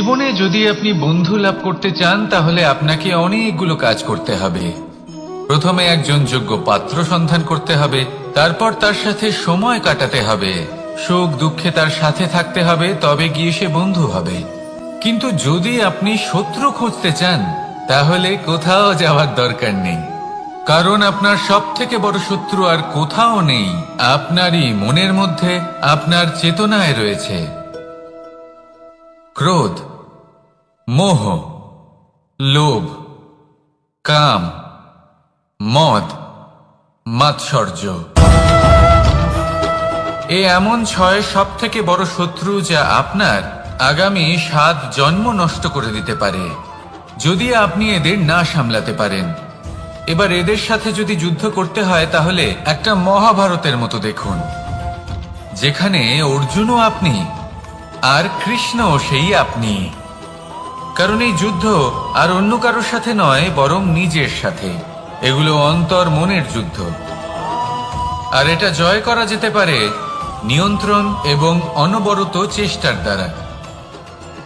জীবনে যদি আপনি বন্ধু লাভ করতে চান তাহলে আপনাকে অনেকগুলো কাজ করতে হবে। প্রথমে একজন যোগ্য পাত্র সন্ধান করতে হবে, তারপর তার সাথে সময় কাটাতে হবে, সুখ দুঃখে তার সাথে থাকতে হবে, তবে গিয়ে সে বন্ধু হবে। কিন্তু যদি আপনি শত্রু খুঁজতে চান তাহলে কোথাও যাওয়ার দরকার নেই, কারণ আপনার সব থেকে বড় শত্রু আর কোথাও নেই, আপনারই মনের মধ্যে, আপনার চেতনায় রয়েছে। ক্রোধ, মোহ, লোভ, কাম, মদ, মাৎসর্য। এ এমন 6 সব থেকে বড় শত্রু যা আপনার আগামী 7 জন্ম নষ্ট করে দিতে পারে যদি আপনি এদের না সামলাতে পারেন। এবার এদের সাথে যদি যুদ্ধ করতে হয় তাহলে একটা মহাভারতের মতো দেখুন, যেখানে অর্জুনও আপনি আর কৃষ্ণও সেই আপনি। কারণ এই যুদ্ধ আর অন্য কারোর সাথে নয়, বরং নিজের সাথে। এগুলো অন্তর মনের যুদ্ধ, আর এটা জয় করা যেতে পারে নিয়ন্ত্রণ এবং অনবরত চেষ্টার দ্বারা।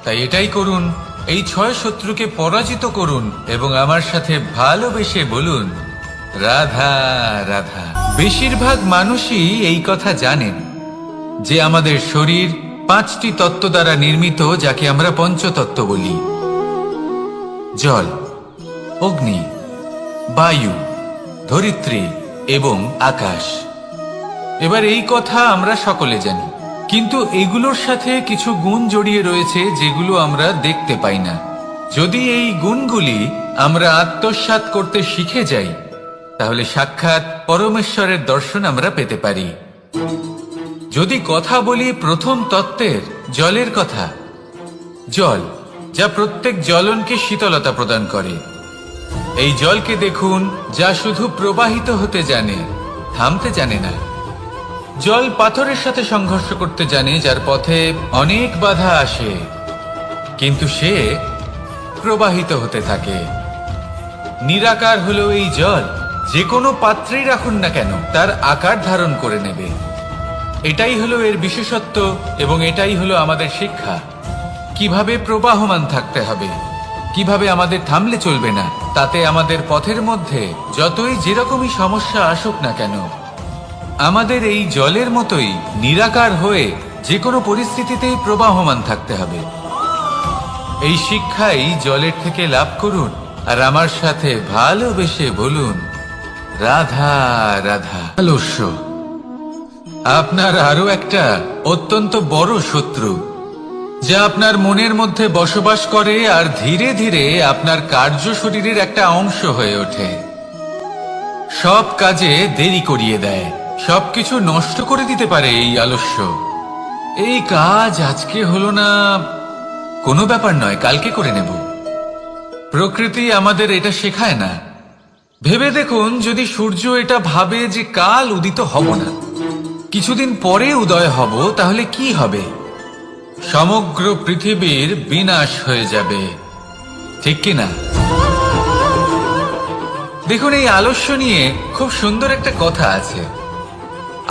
তাই এটাই করুন, এই 6 শত্রুকে পরাজিত করুন এবং আমার সাথে ভালোবেসে বলুন, রাধা রাধা। বেশিরভাগ মানুষই এই কথা জানেন যে আমাদের শরীর 5টি তত্ত্ব দ্বারা নির্মিত, যাকে আমরা পঞ্চতত্ত্ব বলি: জল, অগ্নি, বায়ু, ধরিত্রী এবং আকাশ। এবার এই কথা আমরা সকলে জানি, কিন্তু এগুলোর সাথে কিছু গুণ জড়িয়ে রয়েছে যেগুলো আমরা দেখতে পাই না। যদি এই গুণগুলি আমরা আত্মসাৎ করতে শিখে যাই তাহলে সাক্ষাৎ পরমেশ্বরের দর্শন আমরা পেতে পারি। যদি কথা বলি প্রথম তত্ত্বের, জলের কথা, জল যা প্রত্যেক জ্বলনকে শীতলতা প্রদান করে। এই জলকে দেখুন, যা শুধু প্রবাহিত হতে জানে, থামতে জানে না। জল পাথরের সাথে সংঘর্ষ করতে জানে, যার পথে অনেক বাধা আসে, কিন্তু সে প্রবাহিত হতে থাকে। নিরাকার হলো এই জল, যে কোনো পাত্রেই রাখুন না কেন তার আকার ধারণ করে নেবে। এটাই হলো এর বিশেষত্ব এবং এটাই হলো আমাদের শিক্ষা। কিভাবে প্রবাহমান থাকতে হবে, কিভাবে আমাদের থামলে চলবে না, তাতে আমাদের পথের মধ্যে যতই যেরকমই সমস্যা আসুক না কেন, আমাদের এই জলের মতোই নিরাকার হয়ে যে কোনো পরিস্থিতিতেই প্রবাহমান থাকতে হবে। এই শিক্ষাই জলের থেকে লাভ করুন আর আমার সাথে ভালোবেসে বলুন, রাধা রাধা। আলস্য আপনার আরো একটা অত্যন্ত বড় শত্রু, যা আপনার মনের মধ্যে বসবাস করে আর ধীরে ধীরে আপনার কার্য শরীরের একটা অংশ হয়ে ওঠে। সব কাজে দেরি করিয়ে দেয়, সবকিছু নষ্ট করে দিতে পারে এই আলস্য। এই কাজ আজকে হলো না, কোনো ব্যাপার নয়, কালকে করে নেব। প্রকৃতি আমাদের এটা শেখায় না। ভেবে দেখুন, যদি সূর্য এটা ভাবে যে কাল উদিত হব না, কিছুদিন পরে উদয় হব, তাহলে কি হবে? সমগ্র পৃথিবীর বিনাশ হয়ে যাবে, ঠিক কিনা? দেখুন, এই আলস্য নিয়ে খুব সুন্দর একটা কথা আছে,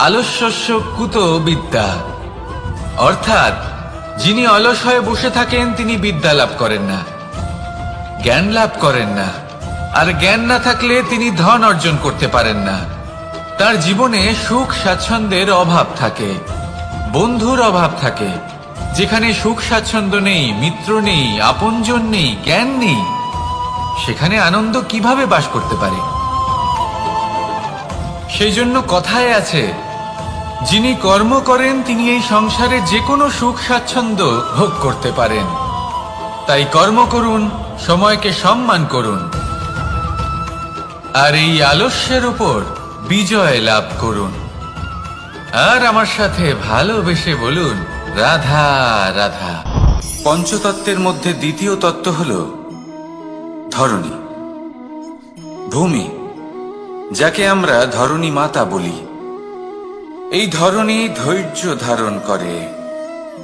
আলস্যস্য কুত বিদ্যা। অর্থাৎ যিনি অলস হয়ে বসে থাকেন তিনি বিদ্যা লাভ করেন না, জ্ঞান লাভ করেন না, আর জ্ঞান না থাকলে তিনি ধন অর্জন করতে পারেন না। তার জীবনে সুখ স্বাচ্ছন্দ্যের অভাব থাকে, বন্ধুর অভাব থাকে। যেখানে সুখ স্বাচ্ছন্দ্য নেই, মিত্র নেই, আপনজন নেই, জ্ঞান নেই, সেখানে আনন্দ কিভাবে বাস করতে পারে? সেই জন্য কথায় আছে, যিনি কর্ম করেন তিনি এই সংসারে যে কোনো সুখ স্বাচ্ছন্দ্য ভোগ করতে পারেন। তাই কর্ম করুন, সময়কে সম্মান করুন, আর এই আলস্যের উপর বিজয় লাভ করুন। আর আমার সাথে ভালোবেসে বলুন, রাধা রাধা। পঞ্চতত্ত্বের মধ্যে দ্বিতীয় তত্ত্ব হল ধরণী, ভূমি, যাকে আমরা ধরণী মাতা বলি। এই ধরণী ধৈর্য ধারণ করে,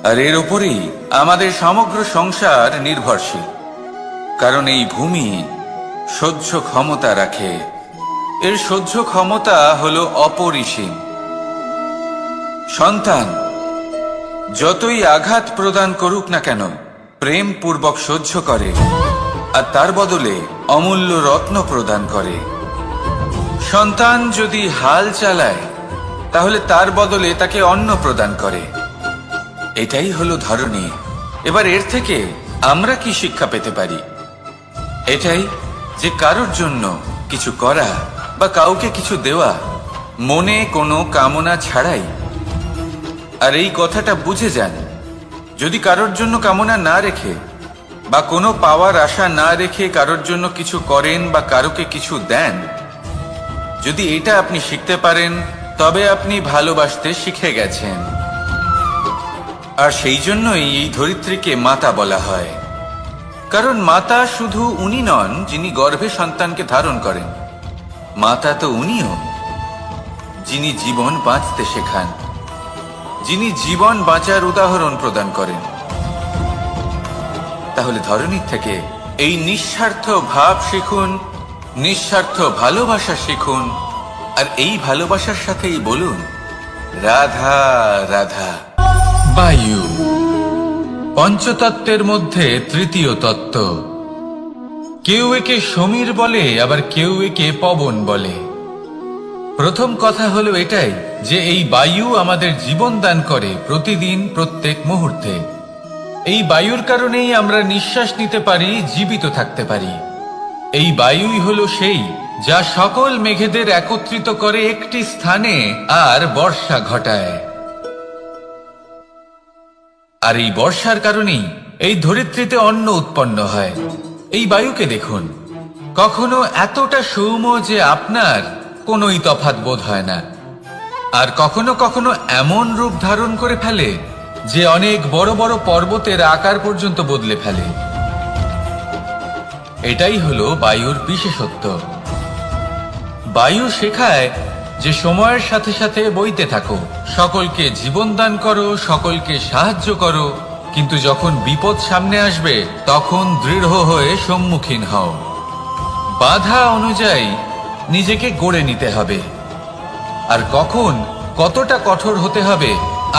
আর এর উপরেই আমাদের সমগ্র সংসার নির্ভরশীল। কারণ এই ভূমি সহ্য ক্ষমতা রাখে, এর সহ্য ক্ষমতা হল অপরিসীম। সন্তান যতই আঘাত প্রদান করুক না কেন, প্রেম পূর্বক সহ্য করে আর তার বদলে অমূল্য রত্ন প্রদান করে। সন্তান যদি হাল চালায় তাহলে তার বদলে তাকে অন্ন প্রদান করে। এটাই হলো ধরনী। এবার এর থেকে আমরা কি শিক্ষা পেতে পারি? এটাই যে কারোর জন্য কিছু করা বা কাউকে কিছু দেওয়া মনে কোনো কামনা ছাড়াই। আর এই কথাটা বুঝে যান, যদি কারোর জন্য কামনা না রেখে বা কোনো পাওয়ার আশা না রেখে কারোর জন্য কিছু করেন বা কারোকে কিছু দেন, যদি এটা আপনি শিখতে পারেন তবে আপনি ভালোবাসতে শিখে গেছেন। আর সেই জন্যই এই ধরিত্রীকে মাতা বলা হয়। কারণ মাতা শুধু উনি নন যিনি গর্ভে সন্তানকে ধারণ করেন, মাতা তো উনিও যিনি জীবন বাঁচতে শেখান, যিনি জীবন বাঁচার উদাহরণ প্রদান করেন। তাহলে ধরনীর থেকে এই নিঃস্বার্থ ভাব শিখুন, নিঃস্বার্থ ভালোবাসা শিখুন, আর এই ভালোবাসার সাথেই বলুন রাধা রাধা। বায়ু পঞ্চতত্ত্বের মধ্যে তৃতীয় তত্ত্ব। কেউ একে সমীর বলে, আবার কেউ একে পবন বলে। প্রথম কথা হলো এটাই যে এই বায়ু আমাদের জীবন দান করে প্রতিদিন, প্রত্যেক মুহূর্তে। এই বায়ুর কারণেই আমরা নিঃশ্বাস নিতে পারি, জীবিত থাকতে পারি। এই বায়ুই হলো সেই যা সকল মেঘেদের একত্রিত করে একটি স্থানে আর বর্ষা ঘটায়। আর এই বর্ষার কারণেই এই ধরিত্রীতে অন্ন উৎপন্ন হয়। এই বায়ুকে দেখুন, কখনো এতটা সৌম্য যে আপনার কোনোই তফাৎ বোধ হয় না, আর কখনো কখনো এমন রূপ ধারণ করে ফেলে যে অনেক বড় বড় পর্বতের আকার পর্যন্ত বদলে ফেলে। এটাই হলো বায়ুর বিশেষত্ব। বায়ু শেখায় যে সময়ের সাথে সাথে বইতে থাকো, সকলকে জীবন দান করো, সকলকে সাহায্য করো, কিন্তু যখন বিপদ সামনে আসবে তখন দৃঢ় হয়ে সম্মুখীন হও। বাধা অনুযায়ী নিজেকে গড়ে নিতে হবে, আর কখন কতটা কঠোর হতে হবে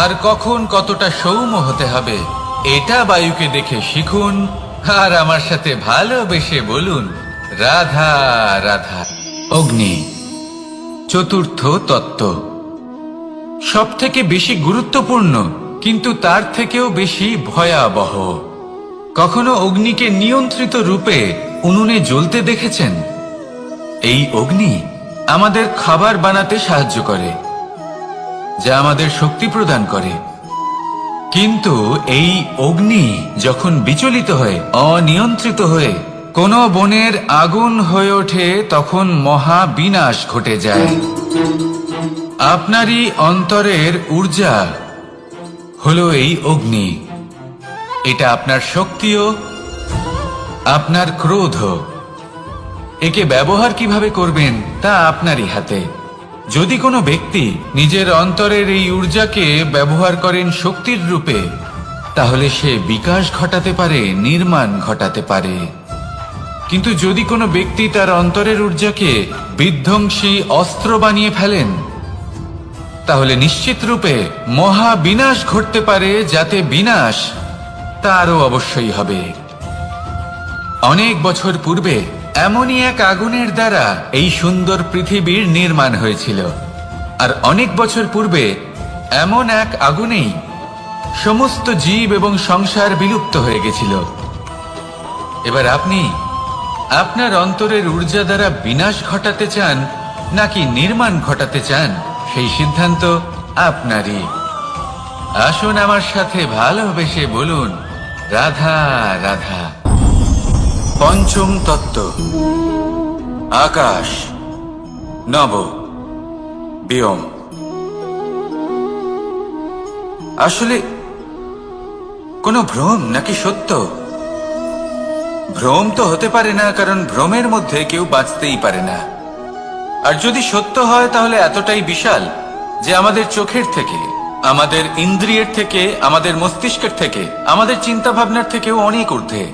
আর কখন কতটা সৌম্য হতে হবে এটা বায়ুকে দেখে শিখুন। আর আমার সাথে ভালোবেসে বলুন রাধা রাধা। অগ্নি চতুর্থ তত্ত্ব, সব থেকে বেশি গুরুত্বপূর্ণ কিন্তু তার থেকেও বেশি ভয়াবহ। কখনো অগ্নিকে নিয়ন্ত্রিত রূপে উনুনে জ্বলতে দেখেছেন? এই অগ্নি আমাদের খাবার বানাতে সাহায্য করে, যা আমাদের শক্তি প্রদান করে। কিন্তু এই অগ্নি যখন বিচলিত হয়ে, অনিয়ন্ত্রিত হয়ে কোনো বনের আগুন হয়ে ওঠে, তখন মহা বিনাশ ঘটে যায়। আপনারই অন্তরের ঊর্জা হলো এই অগ্নি। এটা আপনার শক্তিও, আপনার ক্রোধ। একে ব্যবহার কিভাবে করবেন তা আপনারই হাতে। যদি কোনো ব্যক্তি নিজের অন্তরের এই ঊর্জাকে ব্যবহার করেন শক্তির রূপে, তাহলে সে বিকাশ ঘটাতে পারে, নির্মাণ ঘটাতে পারে। কিন্তু যদি কোনো ব্যক্তি তার অন্তরের ঊর্জাকে বিধ্বংসী অস্ত্র বানিয়ে ফেলেন, তাহলে নিশ্চিত রূপে মহা বিনাশ ঘটতে পারে, যাতে বিনাশ তারও অবশ্যই হবে। অনেক বছর পূর্বে এমনই এক আগুনের দ্বারা এই সুন্দর পৃথিবীর নির্মাণ হয়েছিল, আর অনেক বছর পূর্বে এমন এক আগুনেই সমস্ত জীব এবং সংসার বিলুপ্ত হয়ে গেছিল। এবার আপনি আপনার অন্তরের ঊর্জা দ্বারা বিনাশ ঘটাতে চান নাকি নির্মাণ ঘটাতে চান, সেই সিদ্ধান্ত আপনারই। আসুন আমার সাথে ভালোবেসে বলুন রাধা রাধা। পঞ্চম তত্ত্ব, আকাশ নব ব্যোম। আসলে কোনো ভ্রম নাকি সত্য? ভ্রম তো হতে পারে না, কারণ ভ্রমের মধ্যে কেউ বাঁচতেই পারে না। আর যদি সত্য হয় তাহলে এতটাই বিশাল যে আমাদের চোখের থেকে, আমাদের ইন্দ্রিয়ের থেকে, আমাদের মস্তিষ্কের থেকে, আমাদের চিন্তা ভাবনার থেকেও অনেক ঊর্ধ্বে,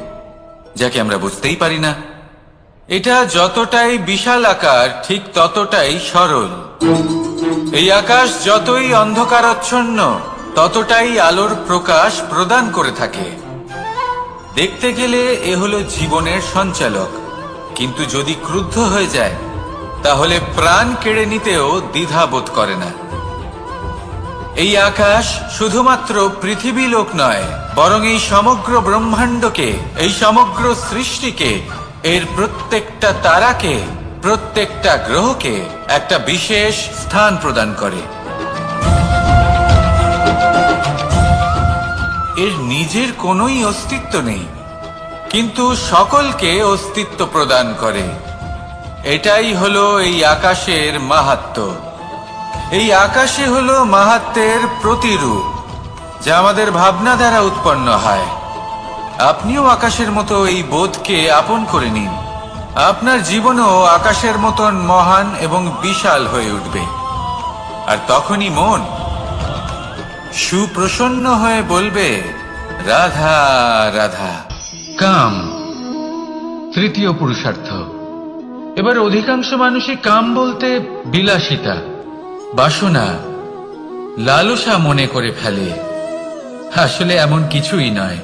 যাকে আমরা বুঝতেই পারি না। এটা যতটাই বিশাল আকার ঠিক ততটাই সরল। এই আকাশ যতই অন্ধকারাচ্ছন্ন ততটাই আলোর প্রকাশ প্রদান করে থাকে। দেখতে গেলে এ হলো জীবনের সঞ্চালক, কিন্তু যদি ক্রুদ্ধ হয়ে যায় তাহলে প্রাণ কেড়ে নিতেও দ্বিধাবোধ করে না। এই আকাশ শুধুমাত্র পৃথিবী লোক নয়, বরং এই সমগ্র ব্রহ্মাণ্ডকে, এই সমগ্র সৃষ্টিকে, এর প্রত্যেকটা তারাকে, প্রত্যেকটা গ্রহকে একটা বিশেষ স্থান প্রদান করে। এর নিজের কোনোই অস্তিত্ব নেই, কিন্তু সকলকে অস্তিত্ব প্রদান করে। এটাই হলো এই আকাশের মাহাত্ম্য। এই আকাশে হলো মাহাত্ম্যের প্রতিরূপ, যা আমাদের ভাবনা দ্বারা উৎপন্ন হয়। আপনিও আকাশের মতো এই বোধকে আপন করে নিন। আপনার জীবনও আকাশের মতন মহান এবং বিশাল হয়ে উঠবে। আর তখনই মন সুপ্রসন্ন হয়ে বলবে, রাধা রাধা। কাম তৃতীয় পুরুষার্থ। এবার অধিকাংশ মানুষই কাম বলতে বিলাসিতা, বাসনা, লালসা মনে করে ফেলে। আসলে এমন কিছুই নয়।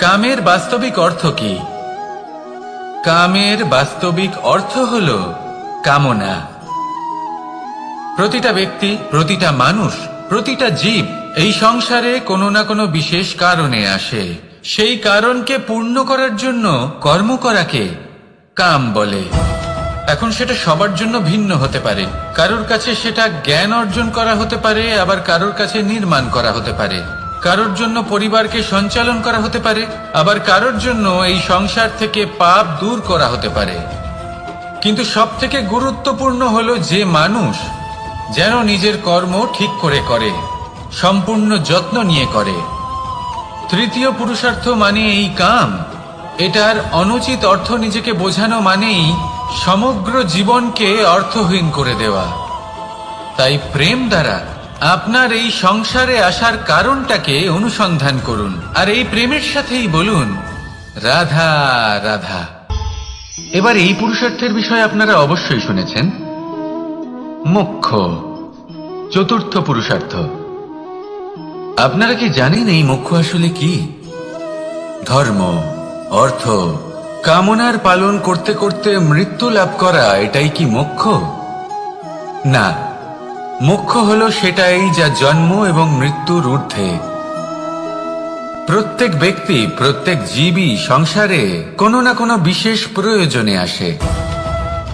কামের বাস্তবিক অর্থ কি? কামের বাস্তবিক অর্থ হল কামনা। প্রতিটা ব্যক্তি, প্রতিটা মানুষ, প্রতিটা জীব এই সংসারে কোনো না কোনো বিশেষ কারণে আসে। সেই কারণকে পূর্ণ করার জন্য কর্ম করাকে কাম বলে। এখন সেটা সবার জন্য ভিন্ন হতে পারে। কারোর কাছে সেটা জ্ঞান অর্জন করা হতে পারে, আবার কারোর কাছে নির্মাণ করা হতে পারে। কারোর জন্য পরিবারকে সঞ্চালন করা হতে পারে, আবার কারোর জন্য এই সংসার থেকে পাপ দূর করা হতে পারে। কিন্তু সবথেকে গুরুত্বপূর্ণ হলো যে মানুষ যেন নিজের কর্ম ঠিক করে করে, সম্পূর্ণ যত্ন নিয়ে করে। তৃতীয় পুরুষার্থ মানে এই কাম। এটার অনুচিত অর্থ নিজেকে বোঝানো মানেই সমগ্র জীবনকে অর্থহীন করে দেওয়া। তাই প্রেম দ্বারা আপনার এই সংসারে আসার কারণটাকে অনুসন্ধান করুন, আর এই প্রেমের সাথেই বলুন, রাধা রাধা। এবার এই পুরুষার্থের বিষয়ে আপনারা অবশ্যই শুনেছেন। মোক্ষ চতুর্থ পুরুষার্থ। আপনারা কি জানেন এই মোক্ষ আসলে কি? ধর্ম, অর্থ, কামনার পালন করতে করতে মৃত্যু লাভ করা, এটাই কি মোক্ষ? না, মোক্ষ হলো সেটাই যা জন্ম এবং মৃত্যুর ঊর্ধ্বে। প্রত্যেক ব্যক্তি, প্রত্যেক জীবই সংসারে কোনো না কোনো বিশেষ প্রয়োজনে আসে।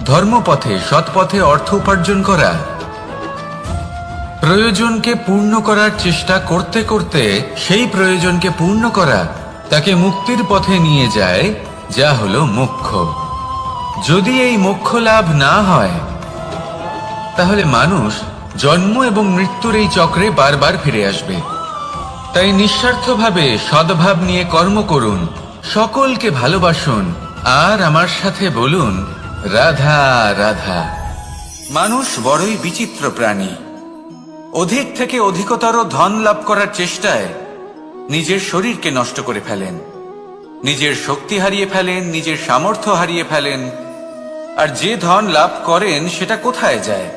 ধর্মপথে, সৎপথে অর্থ উপার্জন করা, প্রয়োজনকে পূর্ণ করার চেষ্টা করতে করতে সেই প্রয়োজনকে পূর্ণ করা তাকে মুক্তির পথে নিয়ে যায়, যা হলো মোক্ষ। যদি এই মোক্ষ লাভ না হয় তাহলে মানুষ জন্ম এবং মৃত্যুর এই চক্রে বারবার ফিরে আসবে। তাই নিঃস্বার্থভাবে সদ্ভাব নিয়ে কর্ম করুন, সকলকে ভালোবাসুন, আর আমার সাথে বলুন, রাধা রাধা। মানুষ বড়ই বিচিত্র প্রাণী। অধিক থেকে অধিকতর ধন লাভ করার চেষ্টায় নিজের শরীরকে নষ্ট করে ফেলেন, নিজের শক্তি হারিয়ে ফেলেন, নিজের সামর্থ্য হারিয়ে ফেলেন। আর যে ধন লাভ করেন সেটা কোথায় যায়?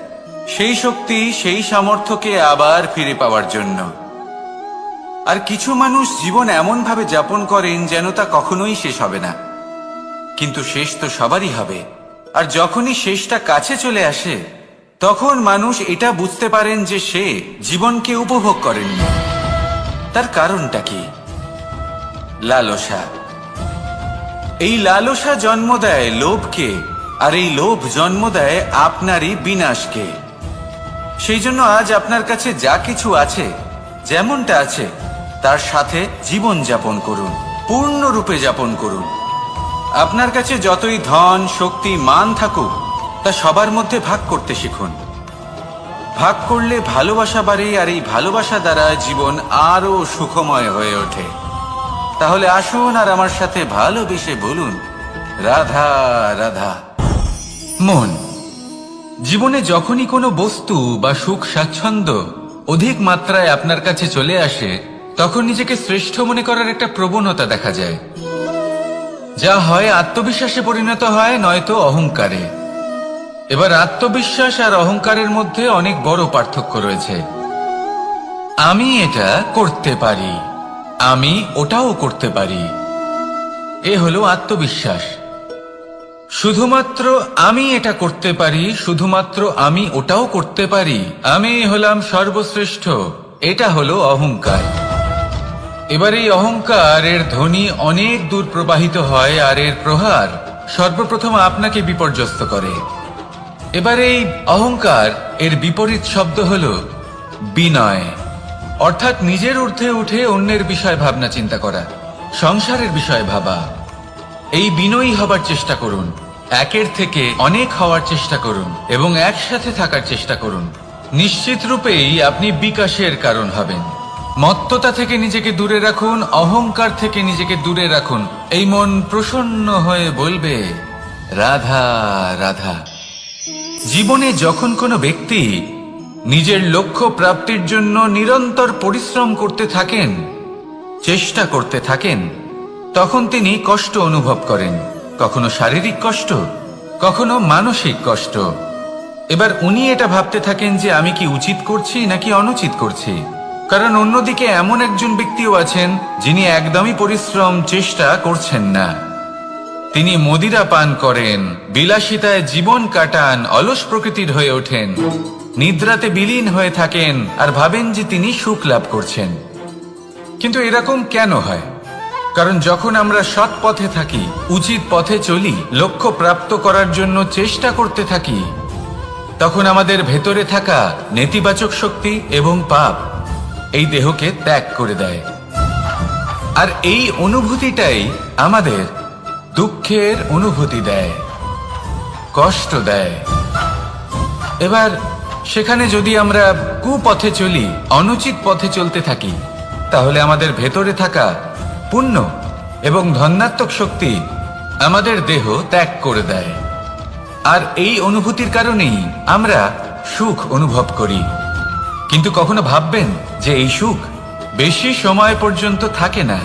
সেই শক্তি, সেই সামর্থ্যকে আবার ফিরে পাওয়ার জন্য। আর কিছু মানুষ জীবন এমন ভাবে যাপন করেন যেন তা কখনোই শেষ হবে না, কিন্তু শেষ তো সবারই হবে। আর যখনই শেষটা কাছে চলে আসে তখন মানুষ এটা বুঝতে পারেন যে সে জীবনকে উপভোগ করেননি। তার কারণটা কি? লালসা। এই লালসা জন্ম দেয় লোভকে, আর এই লোভ জন্ম দেয় আপনারই বিনাশকে। সেই জন্য আজ আপনার কাছে যা কিছু আছে, যেমনটা আছে, তার সাথে জীবন যাপন করুন, পূর্ণরূপে যাপন করুন। আপনার কাছে যতই ধন, শক্তি, মান থাকুক, তা সবার মধ্যে ভাগ করতে শিখুন। ভাগ করলে ভালোবাসা বাড়ে, আর এই ভালোবাসা দ্বারা জীবন আরো সুখময় হয়ে ওঠে। তাহলে আসুন আর আমার সাথে ভালোবেসে বলুন, রাধা রাধা। মন। জীবনে যখনই কোনো বস্তু বা সুখ স্বাচ্ছন্দ্য অধিক মাত্রায় আপনার কাছে চলে আসে, তখন নিজেকে শ্রেষ্ঠ মনে করার একটা প্রবণতা দেখা যায়, যা হয় আত্মবিশ্বাসে পরিণত হয়, নয়তো অহংকারে। এবার আত্মবিশ্বাস আর অহংকারের মধ্যে অনেক বড় পার্থক্য রয়েছে। আমি এটা করতে পারি, আমি ওটাও করতে পারি, এ হলো আত্মবিশ্বাস। শুধুমাত্র আমি এটা করতে পারি, শুধুমাত্র আমি ওটাও করতে পারি, আমি হলাম সর্বশ্রেষ্ঠ, এটা হলো অহংকার। এবার এই অহংকার এর ধ্বনি অনেক দূর প্রবাহিত হয়, আর এর প্রহার সর্বপ্রথম আপনাকে বিপর্যস্ত করে। এবার এই অহংকার এর বিপরীত শব্দ হলো বিনয়, অর্থাৎ নিজের ঊর্ধ্বে উঠে অন্যের বিষয় ভাবনা চিন্তা করা, সংসারের বিষয় ভাবা। এই বিনয়ী হবার চেষ্টা করুন, একের থেকে অনেক হওয়ার চেষ্টা করুন এবং একসাথে থাকার চেষ্টা করুন। নিশ্চিত রূপেই আপনি বিকাশের কারণ হবেন। মত্ততা থেকে নিজেকে দূরে রাখুন, অহংকার থেকে নিজেকে দূরে রাখুন। এই মন প্রসন্ন হয়ে বলবে রাধা রাধা। জীবনে যখন কোনো ব্যক্তি নিজের লক্ষ্য প্রাপ্তির জন্য নিরন্তর পরিশ্রম করতে থাকেন, চেষ্টা করতে থাকেন, তখন তিনি কষ্ট অনুভব করেন, কখনো শারীরিক কষ্ট, কখনো মানসিক কষ্ট। এবার উনি এটা ভাবতে থাকেন যে আমি কি উচিত করছি নাকি অনুচিত করছি। কারণ অন্যদিকে এমন একজন ব্যক্তিও আছেন যিনি একদমই পরিশ্রম চেষ্টা করছেন না। তিনি মদিরা পান করেন, বিলাসিতায় জীবন কাটান, অলস প্রকৃতির হয়ে ওঠেন, নিদ্রাতে বিলীন হয়ে থাকেন আর ভাবেন যে তিনি সুখ লাভ করছেন। কিন্তু এরকম কেন হয়? কারণ যখন আমরা সৎ পথে থাকি, উচিত পথে চলি, লক্ষ্য প্রাপ্ত করার জন্য চেষ্টা করতে থাকি, তখন আমাদের ভেতরে থাকা নেতিবাচক শক্তি এবং পাপ এই দেহকে ত্যাগ করে দেয়। আর এই অনুভূতিটাই আমাদের দুঃখের অনুভূতি দেয়, কষ্ট দেয়। এবার সেখানে যদি আমরা কুপথে চলি, অনুচিত পথে চলতে থাকি, তাহলে আমাদের ভেতরে থাকা পুণ্য এবং ধনাত্মক শক্তি আমাদের দেহ ত্যাগ করে দেয়। আর এই অনুভূতির কারণেই আমরা সুখ অনুভব করি। কিন্তু কখনো ভাববেন যে এই সুখ বেশি সময় পর্যন্ত থাকে না।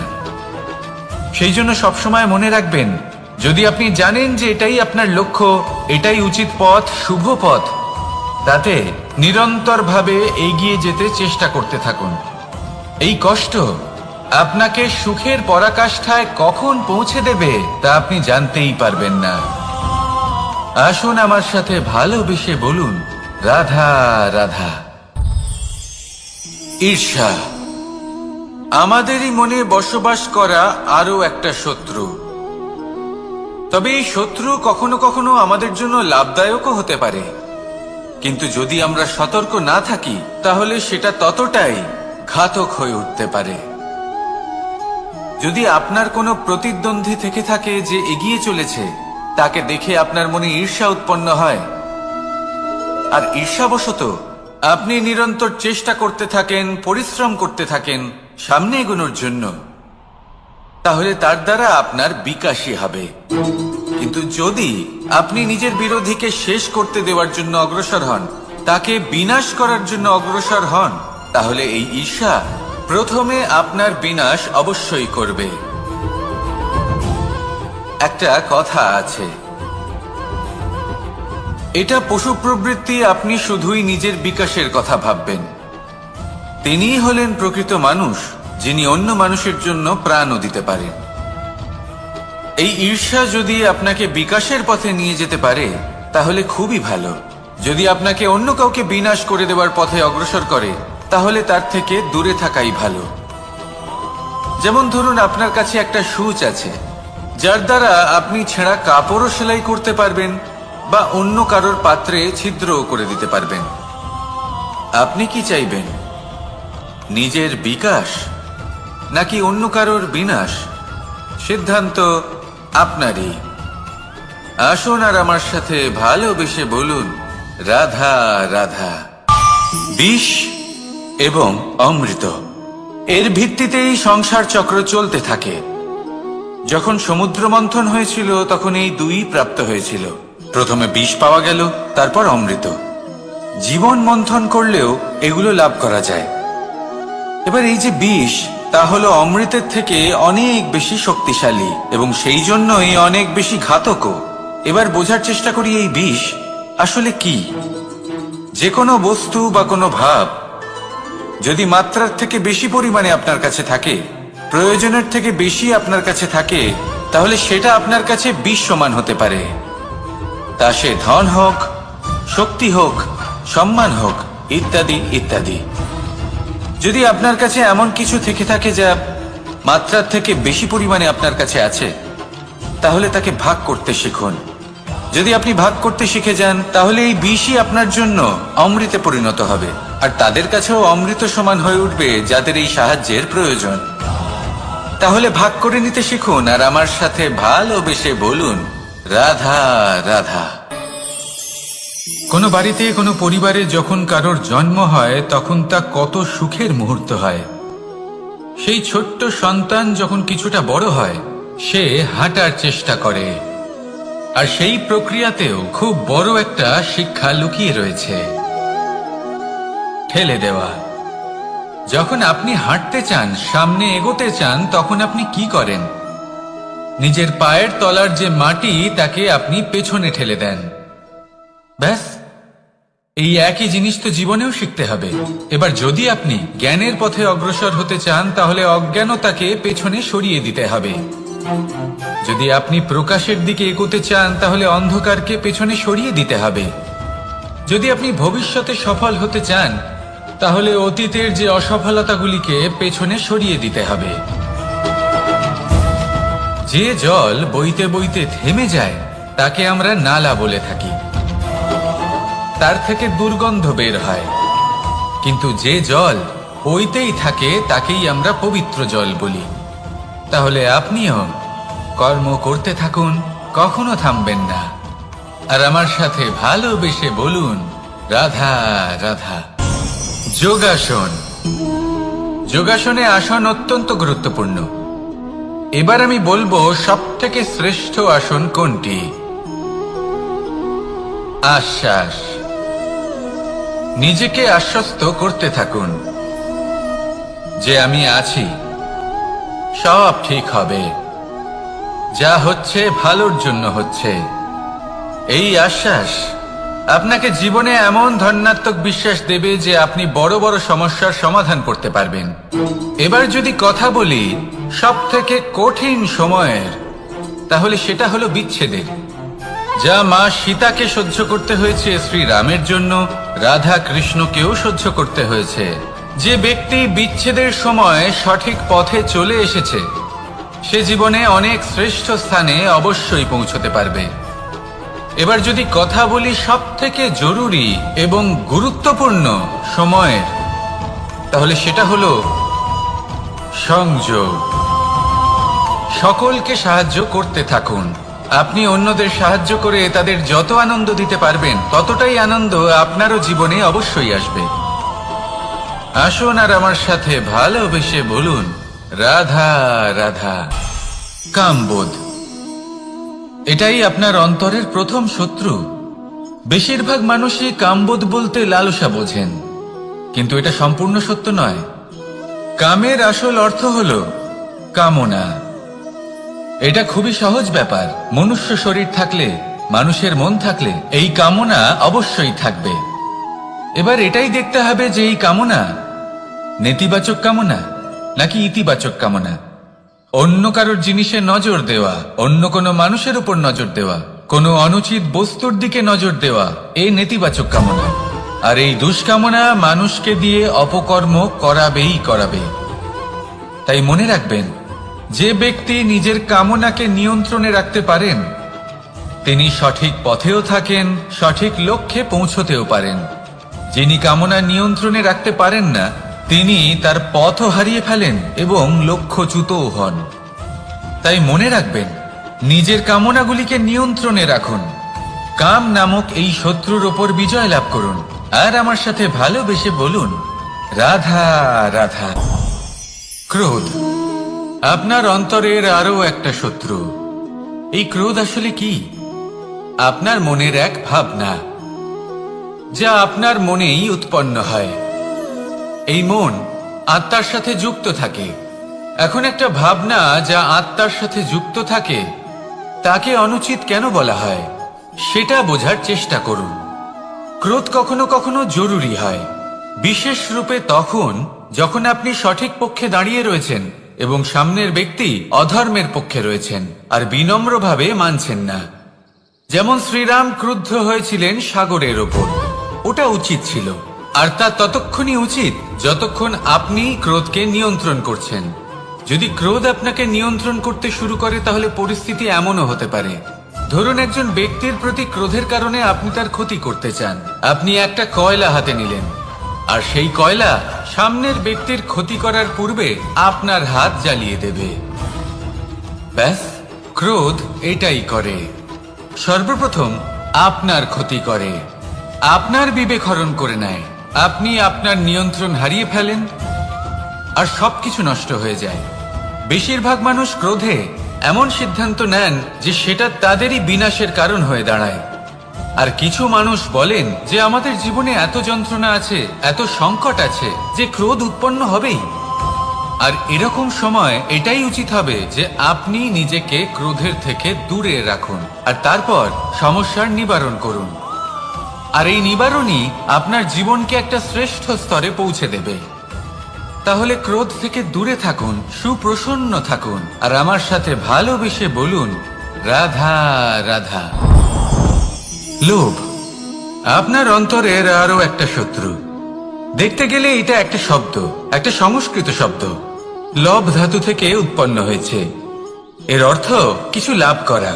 সেই জন্য সবসময় মনে রাখবেন, যদি আপনি জানেন যে এটাই আপনার লক্ষ্য, এটাই উচিত পথ, শুভ পথ, তাতে নিরন্তরভাবে এগিয়ে যেতে চেষ্টা করতে থাকুন। এই কষ্ট আপনাকে সুখের পরাকাষ্ঠায় কখন পৌঁছে দেবে তা আপনি জানতেই পারবেন না। আসুন আমার সাথে ভালোবেসে বলুন রাধা রাধা। ঈর্ষা আমাদেরই মনে বসবাস করা আরো একটা শত্রু। তবে এই শত্রু কখনো কখনো আমাদের জন্য লাভদায়কও হতে পারে, কিন্তু যদি আমরা সতর্ক না থাকি তাহলে সেটা ততটাই ঘাতক হয়ে উঠতে পারে। যদি আপনার কোনো প্রতিদ্বন্দ্বী থেকে থাকে যে এগিয়ে চলেছে, তাকে দেখে আপনার মনে ঈর্ষা উৎপন্ন হয়, আর ঈর্ষাবশত আপনি নিরন্তর চেষ্টা করতে থাকেন, পরিশ্রম করতে থাকেন সামনে এগোনোর জন্য, তাহলে তার দ্বারা আপনার বিকাশই হবে। কিন্তু যদি আপনি নিজের বিরোধীকে শেষ করতে দেওয়ার জন্য অগ্রসর হন, তাকে বিনাশ করার জন্য অগ্রসর হন, তাহলে এই ঈর্ষা প্রথমে আপনার বিনাশ অবশ্যই করবে। একটা কথা আছে, এটা পশু প্রবৃত্তি, আপনি শুধুই নিজের বিকাশের কথা ভাববেন। তিনিই হলেন প্রকৃত মানুষ, যিনি অন্য মানুষের জন্য প্রাণও দিতে পারেন। এই ঈর্ষা যদি আপনাকে বিকাশের পথে নিয়ে যেতে পারে তাহলে খুবই ভালো। যদি আপনাকে অন্য কাউকে বিনাশ করে দেওয়ার পথে অগ্রসর করে, তাহলে তার থেকে দূরে থাকাই ভালো। যেমন ধরুন, আপনার কাছে একটা সূচ আছে, যার দ্বারা আপনি ছেঁড়া কাপড়ও সেলাই করতে পারবেন বা অন্য কারোর পাত্রে ছিদ্রও করে দিতে পারবেন। আপনি কি চাইবেন, নিজের বিকাশ নাকি অন্য কারোর বিনাশ? সিদ্ধান্ত আপনারই। আসুন আর আমার সাথে ভালোবেসে বলুন রাধা রাধা। বিষ এবং অমৃত, এর ভিত্তিতেই সংসার চক্র চলতে থাকে। যখন সমুদ্র মন্থন হয়েছিল তখন এই দুই প্রাপ্ত হয়েছিল। প্রথমে বিষ পাওয়া গেল, তারপর অমৃত। জীবন মন্থন করলেও এগুলো লাভ করা যায়। এবার এই যে বিষ, তা হলো অমৃতের থেকে অনেক বেশি শক্তিশালী এবং সেই জন্যই অনেক বেশি ঘাতকও। এবার বোঝার চেষ্টা করি এই বিষ আসলে কি। যে কোনো বস্তু বা কোনো ভাব যদি মাত্রার থেকে বেশি পরিমাণে আপনার কাছে থাকে, প্রয়োজনের থেকে বেশি আপনার কাছে থাকে, তাহলে সেটা আপনার কাছে বিষ সমান হতে পারে। তা সে ধন হোক, শক্তি হোক, সম্মান হোক, ইত্যাদি ইত্যাদি। যদি আপনার কাছে এমন কিছু থেকে থাকে যা মাত্রার থেকে বেশি পরিমাণে আপনার কাছে আছে, তাহলে তাকে ভাগ করতে শিখুন। যদি আপনি ভাগ করতে শিখে যান, তাহলে এই বিষই আপনার জন্য অমৃতে পরিণত হবে, আর তাদের কাছেও অমৃত সমান হয়ে উঠবে যাদের এই সাহায্যের প্রয়োজন। তাহলে ভাগ করে নিতে শিখুন আর আমার সাথে ভালোবেসে বলুন, রাধা রাধা। কোনো বাড়িতে, কোনো পরিবারে যখন কারোর জন্ম হয়, তখন তা কত সুখের মুহূর্ত হয়। সেই ছোট্ট সন্তান যখন কিছুটা বড় হয়, সে হাঁটার চেষ্টা করে, আর সেই প্রক্রিয়াতেও খুব বড় একটা শিক্ষা লুকিয়ে রয়েছে, ঠেলে দেওয়া। যখন আপনি হাঁটতে চান, সামনে এগোতে চান, তখন আপনি কি করেন? নিজের পায়ের তলার যে মাটি, তাকে আপনি পেছনে ঠেলে দেন। ব্যাস, এই একই জিনিস তো জীবনেও শিখতে হবে। এবার যদি আপনি জ্ঞানের পথে অগ্রসর হতে চান, তাহলে অজ্ঞানতাকে পেছনে সরিয়ে দিতে হবে। যদি আপনি প্রকাশের দিকে এগোতে চান, তাহলে অন্ধকারকে পেছনে সরিয়ে দিতে হবে। যদি আপনি ভবিষ্যতে সফল হতে চান, তাহলে অতীতের যে অসফলতাগুলিকে পেছনে সরিয়ে দিতে হবে। যে জল বইতে বইতে থেমে যায়, তাকে আমরা নালা বলে থাকি। তার থেকে দুর্গন্ধ বের হয়। কিন্তু যে জল বইতেই থাকে, তাকেই আমরা পবিত্র জল বলি। তাহলে আপনিও কর্ম করতে থাকুন, কখনো থামবেন না। আর আমার সাথে ভালোবেসে বলুন, রাধা রাধা। যোগাসন। যোগাসনে আসন অত্যন্ত গুরুত্বপূর্ণ। এবার আমি বলবো সবথেকে শ্রেষ্ঠ আসন কোনটি। আশ্বাস। নিজেকে আশ্বস্ত করতে থাকুন যে আমি আছি, সব ঠিক হবে, যা হচ্ছে ভালোর জন্য হচ্ছে। এই আশ্বাস আপনাকে জীবনে এমন ধনাত্মক বিশ্বাস দেবে যে আপনি বড় বড় সমস্যার সমাধান করতে পারবেন। এবার যদি কথা বলি সবথেকে কঠিন সময়ের, তাহলে সেটা হলো বিচ্ছেদের। যা মা সীতাকে সহ্য করতে হয়েছে, শ্রীরামের জন্য রাধা কৃষ্ণকেও সহ্য করতে হয়েছে। যে ব্যক্তি বিচ্ছেদের সময় সঠিক পথে চলে এসেছে, সে জীবনে অনেক শ্রেষ্ঠ স্থানে অবশ্যই পৌঁছতে পারবে। এবার যদি কথা বলি সবথেকে জরুরি এবং গুরুত্বপূর্ণ সময়ের, তাহলে সেটা হলো সংযোগ। সকলকে সাহায্য করতে থাকুন। আপনি অন্যদের সাহায্য করে তাদের যত আনন্দ দিতে পারবেন, ততটাই আনন্দ আপনারও জীবনে অবশ্যই আসবে। আসুন আর আমার সাথে ভালোবেসে বলুন, রাধা রাধা। কামবোধ। এটাই আপনার অন্তরের প্রথম শত্রু। বেশিরভাগ মানুষই কামবোধ বলতে লালসা বোঝেন, কিন্তু এটা সম্পূর্ণ সত্য নয়। কামের আসল অর্থ হলো কামনা। এটা খুবই সহজ ব্যাপার। মনুষ্য শরীর থাকলে, মানুষের মন থাকলে, এই কামনা অবশ্যই থাকবে। এবার এটাই দেখতে হবে যে এই কামনা নেতিবাচক কামনা নাকি ইতিবাচক কামনা। অন্য কারোর জিনিসে নজর দেওয়া, অন্য কোনো মানুষের উপর নজর দেওয়া, কোনো অনুচিত বস্তুর দিকে নজর দেওয়া, এই নেতিবাচক কামনা। আর এই দুষ্কামনা মানুষকে দিয়ে অপকর্ম করাবেই করাবে। তাই মনে রাখবেন, যে ব্যক্তি নিজের কামনাকে নিয়ন্ত্রণে রাখতে পারেন, তিনি সঠিক পথেও থাকেন, সঠিক লক্ষ্যে পৌঁছতেও পারেন। যিনি কামনা নিয়ন্ত্রণে রাখতে পারেন না, তিনি তার পথও হারিয়ে ফেলেন এবং লক্ষ্যচ্যুতও হন। তাই মনে রাখবেন, নিজের কামনাগুলিকে নিয়ন্ত্রণে রাখুন। কাম নামক এই শত্রুর ওপর বিজয় লাভ করুন। আর আমার সাথে ভালোবেসে বলুন, রাধা রাধা। ক্রোধ। আপনার অন্তরের আরো একটা শত্রু। এই ক্রোধ আসলে কি? আপনার মনের এক ভাবনা, যা আপনার মনেই উৎপন্ন হয়। এই মন আত্মার সাথে যুক্ত থাকে। এখন একটা ভাবনা যা আত্মার সাথে যুক্ত থাকে, তাকে অনুচিত কেন বলা হয়, সেটা বোঝার চেষ্টা করুন। ক্রোধ কখনো কখনো জরুরি হয়, বিশেষ রূপে তখন যখন আপনি সঠিক পক্ষে দাঁড়িয়ে রয়েছেন এবং সামনের ব্যক্তি অধর্মের পক্ষে রয়েছেন আর বিনম্রভাবে মানছেন না। যেমন শ্রীরাম ক্রুদ্ধ হয়েছিলেন সাগরের ওপর, ওটা উচিত ছিল, আর তা ততক্ষণই উচিত যতক্ষণ আপনি ক্রোধকে নিয়ন্ত্রণ করছেন। যদি ক্রোধ আপনাকে নিয়ন্ত্রণ করতে শুরু করে তাহলে পরিস্থিতি এমনও হতে পারে, ধরুন একজন ব্যক্তির প্রতি ক্রোধের কারণে আপনি তার ক্ষতি করতে চান। আপনি একটা কয়লা হাতে নিলেন আর সেই কয়লা সামনের ব্যক্তির ক্ষতি করার পূর্বে আপনার হাত জ্বালিয়ে দেবে। ব্যাস, ক্রোধ এটাই করে, সর্বপ্রথম আপনার ক্ষতি করে, আপনার বিবেক হরণ করে নেয়, আপনি আপনার নিয়ন্ত্রণ হারিয়ে ফেলেন আর সবকিছু নষ্ট হয়ে যায়। বেশিরভাগ মানুষ ক্রোধে এমন সিদ্ধান্ত নেন যে সেটা তাদেরই বিনাশের কারণ হয়ে দাঁড়ায়। আর কিছু মানুষ বলেন যে আমাদের জীবনে এত যন্ত্রণা আছে, এত সংকট আছে যে ক্রোধ উৎপন্ন হবেই। আর এরকম সময় এটাই উচিত হবে যে আপনি নিজেকে ক্রোধের থেকে দূরে রাখুন আর তারপর সমস্যার নিবারণ করুন। আর এই নিবারণই আপনার জীবনকে একটা শ্রেষ্ঠ স্তরে পৌঁছে দেবে। তাহলে ক্রোধ থেকে দূরে থাকুন, সুপ্রসন্ন থাকুন আর আমার সাথে ভালোবেসে বলুন রাধা রাধা। লোভ আপনার অন্তরের আরো একটা শত্রু। দেখতে গেলে এটা একটা শব্দ, একটা সংস্কৃত শব্দ, লব ধাতু থেকে উৎপন্ন হয়েছে। এর অর্থ কিছু লাভ করা।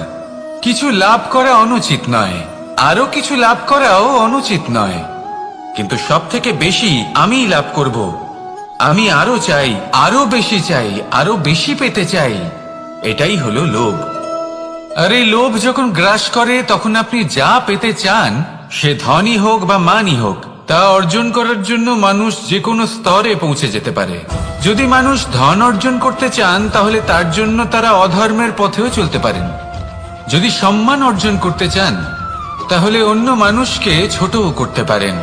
কিছু লাভ করা অনুচিত নয়, আরো কিছু লাভ করাও অনুচিত নয়, কিন্তু সব থেকে বেশি আমি লাভ করব, আমি আরো চাই, আরো বেশি চাই, আরো বেশি পেতে চাই, এটাই হলো লোভ। আর এই লোভ যখন গ্রাস করে তখন আপনি যা পেতে চান, সে ধনই হোক বা মানই হোক, তা অর্জন করার জন্য মানুষ যে কোনো স্তরে পৌঁছে যেতে পারে। যদি মানুষ ধন অর্জন করতে চান তাহলে তার জন্য তারা অধর্মের পথেও চলতে পারেন। যদি সম্মান অর্জন করতে চান তাহলে অন্য মানুষকে ছোটও করতে পারেন।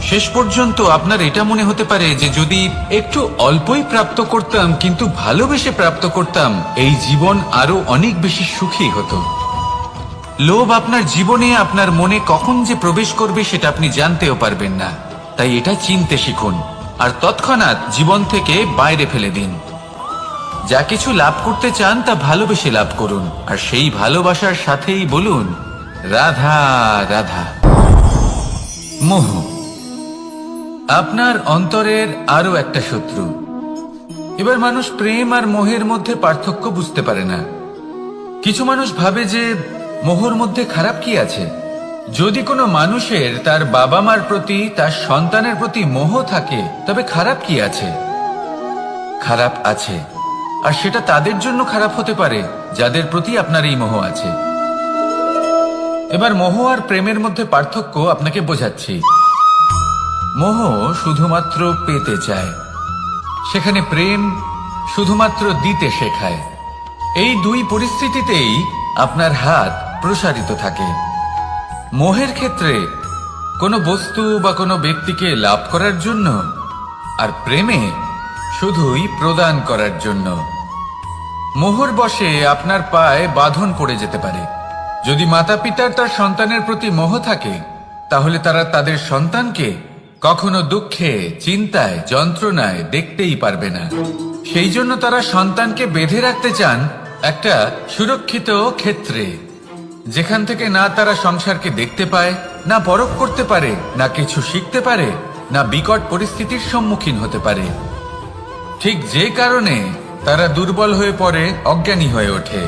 শেষ পর্যন্ত আপনার এটা মনে হতে পারে যে যদি একটু অল্পই প্রাপ্ত করতাম কিন্তু ভালোবেসে প্রাপ্ত করতাম, এই জীবন আরো অনেক বেশি সুখী হতো। লোভ আপনার জীবনে, আপনার মনে কখন যে প্রবেশ করবে সেটা আপনি জানতেও পারবেন না। তাই এটা চিনতে শিখুন আর তৎক্ষণাৎ জীবন থেকে বাইরে ফেলে দিন। যা কিছু লাভ করতে চান তা ভালোবেসে লাভ করুন আর সেই ভালোবাসার সাথেই বলুন রাধা রাধা। মোহ আপনার অন্তরের আরো একটা শত্রু। এবার মানুষ প্রেম আর মোহের মধ্যে পার্থক্য বুঝতে পারে না। কিছু মানুষ ভাবে যে মোহর মধ্যে খারাপ কি আছে। যদি কোনো মানুষের তার বাবা মার প্রতি, তার সন্তানের প্রতি মোহ থাকে তবে খারাপ কি আছে? খারাপ আছে, আর সেটা তাদের জন্য খারাপ হতে পারে যাদের প্রতি আপনার এই মোহ আছে। এবার মোহ আর প্রেমের মধ্যে পার্থক্য আপনাকে বোঝাচ্ছি। মোহ শুধুমাত্র পেতে চায়, সেখানে প্রেম শুধুমাত্র দিতে শেখায়। এই দুই পরিস্থিতিতেই আপনার হাত প্রসারিত থাকে। মোহের ক্ষেত্রে কোনো বস্তু বা কোনো ব্যক্তিকে লাভ করার জন্য, আর প্রেমে শুধুই প্রদান করার জন্য। মোহর বশে আপনার পায়ে বাঁধন পড়ে যেতে পারে। যদি মাতা পিতার তার সন্তানের প্রতি মোহ থাকে তাহলে তারা তাদের সন্তানকে কখনো দুঃখে, চিন্তায়, যন্ত্রণায় দেখতেই পারবে না। সেই জন্য তারা সন্তানকে বেঁধে রাখতে চান একটা সুরক্ষিত ক্ষেত্রে, যেখান থেকে না তারা সংসারকে দেখতে পায়, না পরখ করতে পারে, না কিছু শিখতে পারে, না বিকট পরিস্থিতির সম্মুখীন হতে পারে। ঠিক যে কারণে তারা দুর্বল হয়ে পড়ে, অজ্ঞানী হয়ে ওঠে।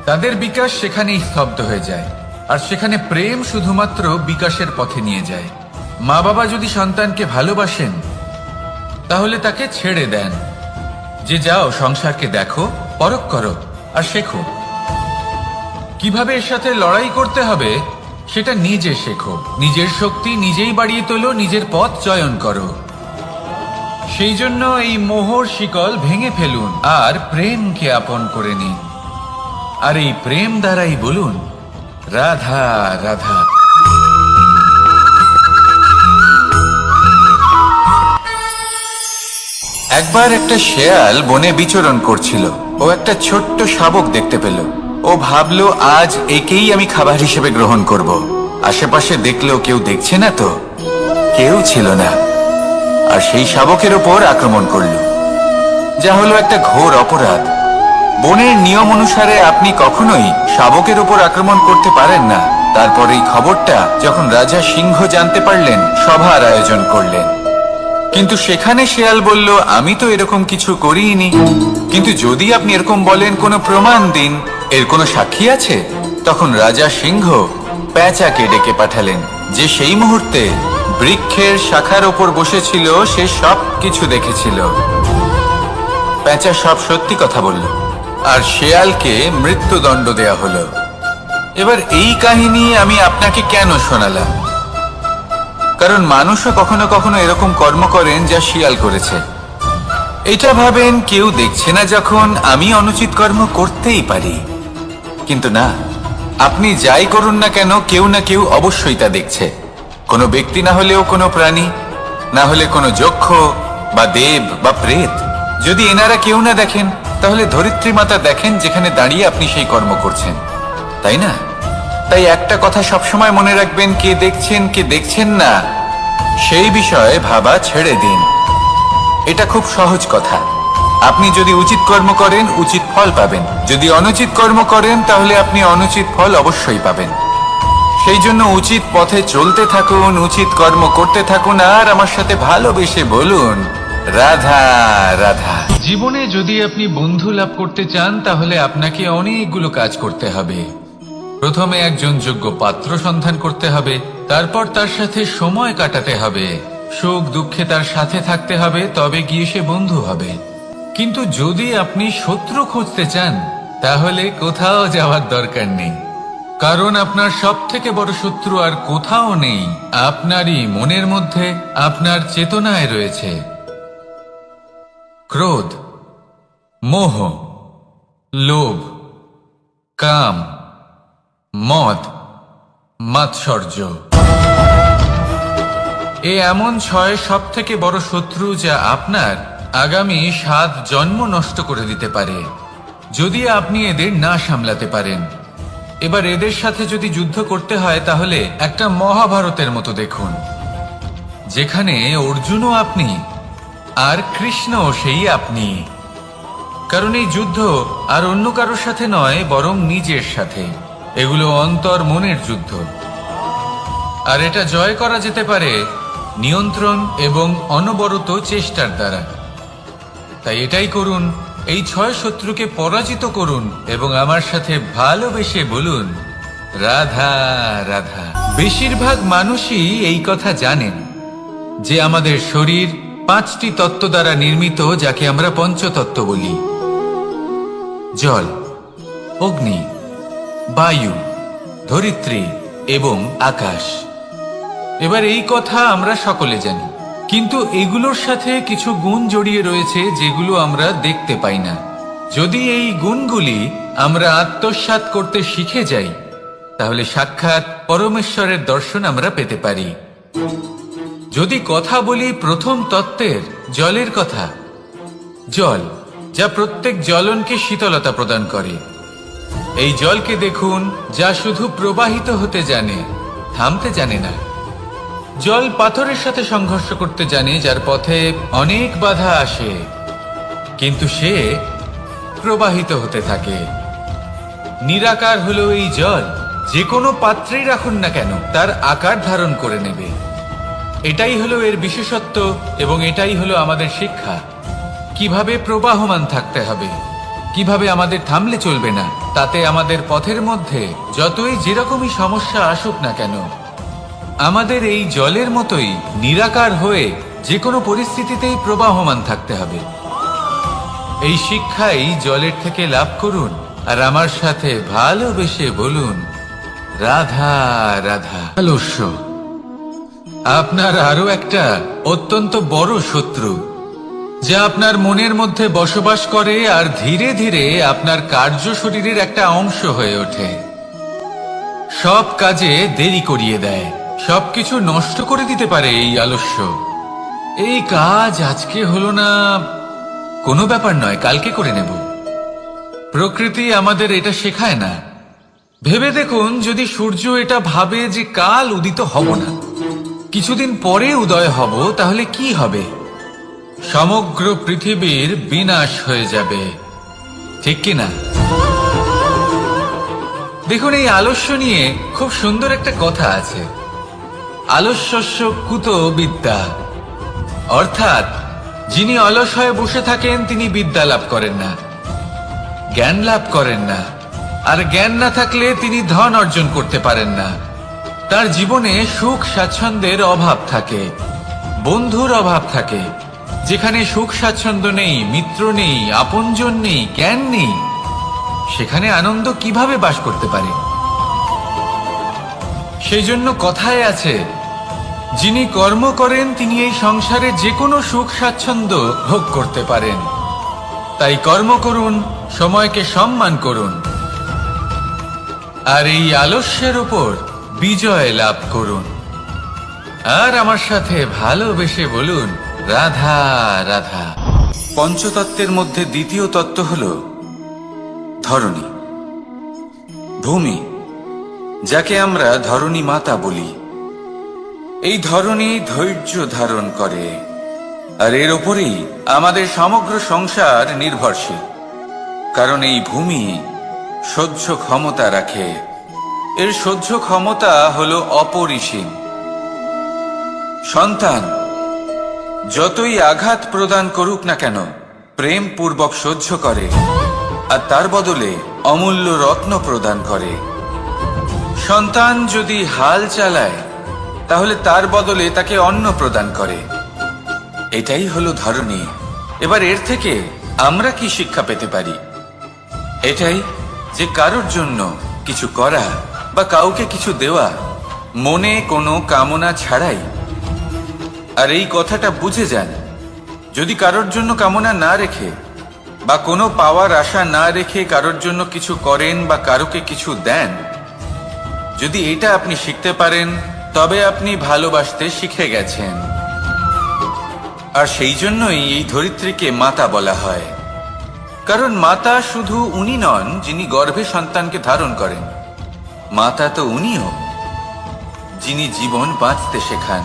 তাদের বিকাশ সেখানেই স্তব্ধ হয়ে যায়, আর সেখানে প্রেম শুধুমাত্র বিকাশের পথে নিয়ে যায়। মা বাবা যদি সন্তানকে ভালোবাসেন তাহলে তাকে ছেড়ে দেন যে যাও সংসারকে দেখো, পরখ করো আর শেখো। কিভাবে এর সাথে লড়াই করতে হবে সেটা নিজে শেখো। নিজের শক্তি নিজেই বাড়িয়ে তোলো, নিজের পথ চয়ন করো। সেই জন্য এই মোহর শিকল ভেঙে ফেলুন আর প্রেমকে আপন করে নিন। আর এই প্রেম দ্বারাই বলুন রাধা রাধা। একবার একটা শেয়াল বনে বিচরণ করছিল। ও একটা ছোট্ট শাবক দেখতে পেল। ও ভাবলো আজ একেই আমি খাবার হিসেবে গ্রহণ করব। আশেপাশে দেখলো কেউ দেখছে না তো, কেউ ছিল না, আর সেই শাবকের ওপর আক্রমণ করলো। যা হলো একটা ঘোর অপরাধ। বনের নিয়ম অনুসারে আপনি কখনোই শাবকের উপর আক্রমণ করতে পারেন না। তারপর এই খবরটা যখন রাজা সিংহ জানতে পারলেন, সভার আয়োজন করলেন। কিন্তু সেখানে শেয়াল বলল, আমি তো এরকম কিছু করিনি। কিন্তু যদি আপনি এরকম বলেন, কোনো প্রমাণ দিন, এর কোনো সাক্ষী আছে? তখন রাজা সিংহ পেঁচাকে ডেকে পাঠালেন, যে সেই মুহূর্তে বৃক্ষের শাখার ওপর বসেছিল। সে সব কিছু দেখেছিল। পেঁচা সব সত্যি কথা বলল, আর শেয়ালকে মৃত্যুদণ্ড দেয়া হলো। এবার এই কাহিনী আমি আপনাকে কেন শোনালাম? কারণ মানুষও কখনো কখনো এরকম কর্ম করেন যা শিয়াল করেছে। এটা ভাবেন কেউ দেখছে না, যখন আমি অনুচিত কর্ম করতেই পারি। কিন্তু না, আপনি যাই করুন না কেন, কেউ না কেউ অবশ্যই তা দেখছে। কোনো ব্যক্তি না হলেও কোনো প্রাণী, না হলে কোনো যক্ষ বা দেব বা প্রেত। যদি এনারা কেউ না দেখেন, তাহলে ধরিত্রী মাতা দেখেন, যেখানে দাঁড়িয়ে আপনি সেই কর্ম করছেন, তাই না? তাই একটা কথা সবসময় মনে রাখবেন, কে দেখছেন কে দেখছেন না সেই বিষয়ে ভাবা ছেড়ে দিন। এটা খুব সহজ কথা। আপনি যদি উচিত কর্ম করেন, উচিত ফল পাবেন। যদি অনুচিত কর্ম করেন, তাহলে আপনি অনুচিত ফল অবশ্যই পাবেন। সেই জন্য উচিত পথে চলতে থাকুন, উচিত কর্ম করতে থাকুন, আর আমার সাথে ভালোবেসে বলুন, রাধা রাধা। জীবনে যদি আপনি বন্ধু লাভ করতে চান, তাহলে আপনাকে অনেকগুলো কাজ করতে হবে। প্রথমে একজন যোগ্য পাত্র সন্ধান করতে হবে, তারপর তার সাথে সময় কাটাতে হবে, সুখ দুঃখে তার সাথে থাকতে হবে, তবে গিয়ে সে বন্ধু হবে। কিন্তু যদি আপনি শত্রু খুঁজতে চান, তাহলে কোথাও যাওয়ার দরকার নেই। কারণ আপনার সব থেকে বড় শত্রু আর কোথাও নেই, আপনারই মনের মধ্যে, আপনার চেতনায় রয়েছে। ক্রোধ, মোহ, লোভ, কাম, মদ, মাৎসর্য। এ এমন 6 সব থেকে বড় শত্রু, যা আপনার আগামী 7 জন্ম নষ্ট করে দিতে পারে, যদি আপনি এদের না সামলাতে পারেন। এবার এদের সাথে যদি যুদ্ধ করতে হয়, তাহলে একটা মহাভারতের মতো দেখুন, যেখানে অর্জুনও আপনি আর কৃষ্ণও সেই আপনি। কারণ এই যুদ্ধ আর অন্য কারোর সাথে নয়, বরং নিজের সাথে। এগুলো অন্তর মনের যুদ্ধ, আর এটা জয় করা যেতে পারে নিয়ন্ত্রণ এবং অনবরত চেষ্টার দ্বারা। তাই এটাই করুন, এই 6 শত্রুকে পরাজিত করুন এবং আমার সাথে ভালোবেসে বলুন, রাধা রাধা। বেশিরভাগ মানুষই এই কথা জানেন যে আমাদের শরীর 5টি তত্ত্ব দ্বারা নির্মিত, যাকে আমরা পঞ্চতত্ত্ব বলি: জল, অগ্নি, বায়ু, ধরিত্রী এবং আকাশ। এবার এই কথা আমরা সকলে জানি, কিন্তু এগুলোর সাথে কিছু গুণ জড়িয়ে রয়েছে, যেগুলো আমরা দেখতে পাই না। যদি এই গুণগুলি আমরা আত্মসাৎ করতে শিখে যাই, তাহলে সাক্ষাৎ পরমেশ্বরের দর্শন আমরা পেতে পারি। যদি কথা বলি প্রথম তত্ত্বের, জলের কথা, জল যা প্রত্যেক জ্বলনকে শীতলতা প্রদান করে। এই জলকে দেখুন, যা শুধু প্রবাহিত হতে জানে, থামতে জানে না। জল পাথরের সাথে সংঘর্ষ করতে জানে, যার পথে অনেক বাধা আসে, কিন্তু সে প্রবাহিত হতে থাকে। নিরাকার হলো এই জল, যে কোনো পাত্রেই রাখুন না কেন, তার আকার ধারণ করে নেবে। এটাই হলো এর বিশেষত্ব, এবং এটাই হলো আমাদের শিক্ষা। কিভাবে প্রবাহমান থাকতে হবে, কিভাবে আমাদের থামলে চলবে না, তাতে আমাদের পথের মধ্যে যতই যেরকমই সমস্যা আসুক না কেন, আমাদের এই জলের মতোই নিরাকার হয়ে যে কোনো পরিস্থিতিতেই প্রবাহমান থাকতে হবে। এই শিক্ষাই জলের থেকে লাভ করুন, আর আমার সাথে ভালোবেসে বলুন, রাধা রাধা। আলস্য আপনার আরো একটা অত্যন্ত বড় শত্রু, যা আপনার মনের মধ্যে বসবাস করে আর ধীরে ধীরে আপনার কার্য শরীরের একটা অংশ হয়ে ওঠে। সব কাজে দেরি করিয়ে দেয়, সবকিছু নষ্ট করে দিতে পারে এই আলস্য। এই কাজ আজকে হলো না, কোনো ব্যাপার নয়, কালকে করে নেব। প্রকৃতি আমাদের এটা শেখায় না। ভেবে দেখুন, যদি সূর্য এটা ভাবে যে কাল উদিত হব না, কিছুদিন পরে উদয় হব, তাহলে কি হবে? সমগ্র পৃথিবীর বিনাশ হয়ে যাবে, ঠিক কিনা? দেখুন, এই আলস্য নিয়ে খুব সুন্দর একটা কথা আছে, আলস্যস্য কুতো বিদ্যা। অর্থাৎ যিনি অলস হয়ে বসে থাকেন তিনি বিদ্যা লাভ করেন না, জ্ঞান লাভ করেন না, আর জ্ঞান না থাকলে তিনি ধন অর্জন করতে পারেন না। তার জীবনে সুখ স্বাচ্ছন্দ্যের অভাব থাকে, বন্ধুর অভাব থাকে। যেখানে সুখ স্বাচ্ছন্দ্য নেই, মিত্র নেই, আপনজন নেই, জ্ঞান নেই, সেখানে আনন্দ কিভাবে বাস করতে পারে? সেই জন্য কথায় আছে, যিনি কর্ম করেন তিনি এই সংসারে যে কোনো সুখ স্বাচ্ছন্দ্য ভোগ করতে পারেন। তাই কর্ম করুন, সময়কে সম্মান করুন, আর এই আলস্যের উপর বিজয় লাভ করুন। আর আমার সাথে ভালোবেসে বলুন, রাধা রাধা। পঞ্চতত্ত্বের মধ্যে দ্বিতীয় তত্ত্ব হল ধরণী, ভূমি, যাকে আমরা ধরণী মাতা বলি। এই ধরণী ধৈর্য ধারণ করে, আর এর উপরেই আমাদের সমগ্র সংসার নির্ভরশীল। কারণ এই ভূমি সহ্য ক্ষমতা রাখে, এর সহ্য ক্ষমতা হলো অপরিসীম। সন্তান যতই আঘাত প্রদান করুক না কেন, প্রেম পূর্বক সহ্য করে, আর তার বদলে অমূল্য রত্ন প্রদান করে। সন্তান যদি হাল চালায়, তাহলে তার বদলে তাকে অন্ন প্রদান করে। এটাই হলো ধরণী। এবার এর থেকে আমরা কি শিক্ষা পেতে পারি? এটাই যে কারোর জন্য কিছু করা বা কাউকে কিছু দেওয়া মনে কোনো কামনা ছাড়াই। আর এই কথাটা বুঝে যান, যদি কারোর জন্য কামনা না রেখে বা কোনো পাওয়ার আশা না রেখে কারোর জন্য কিছু করেন বা কারোকে কিছু দেন, যদি এটা আপনি শিখতে পারেন, তবে আপনি ভালোবাসতে শিখে গেছেন। আর সেই জন্যই এই ধরিত্রীকে মাতা বলা হয়। কারণ মাতা শুধু উনি নন যিনি গর্ভে সন্তানকে ধারণ করেন, মাতা তো উনিও যিনি জীবন বাঁচতে শেখান,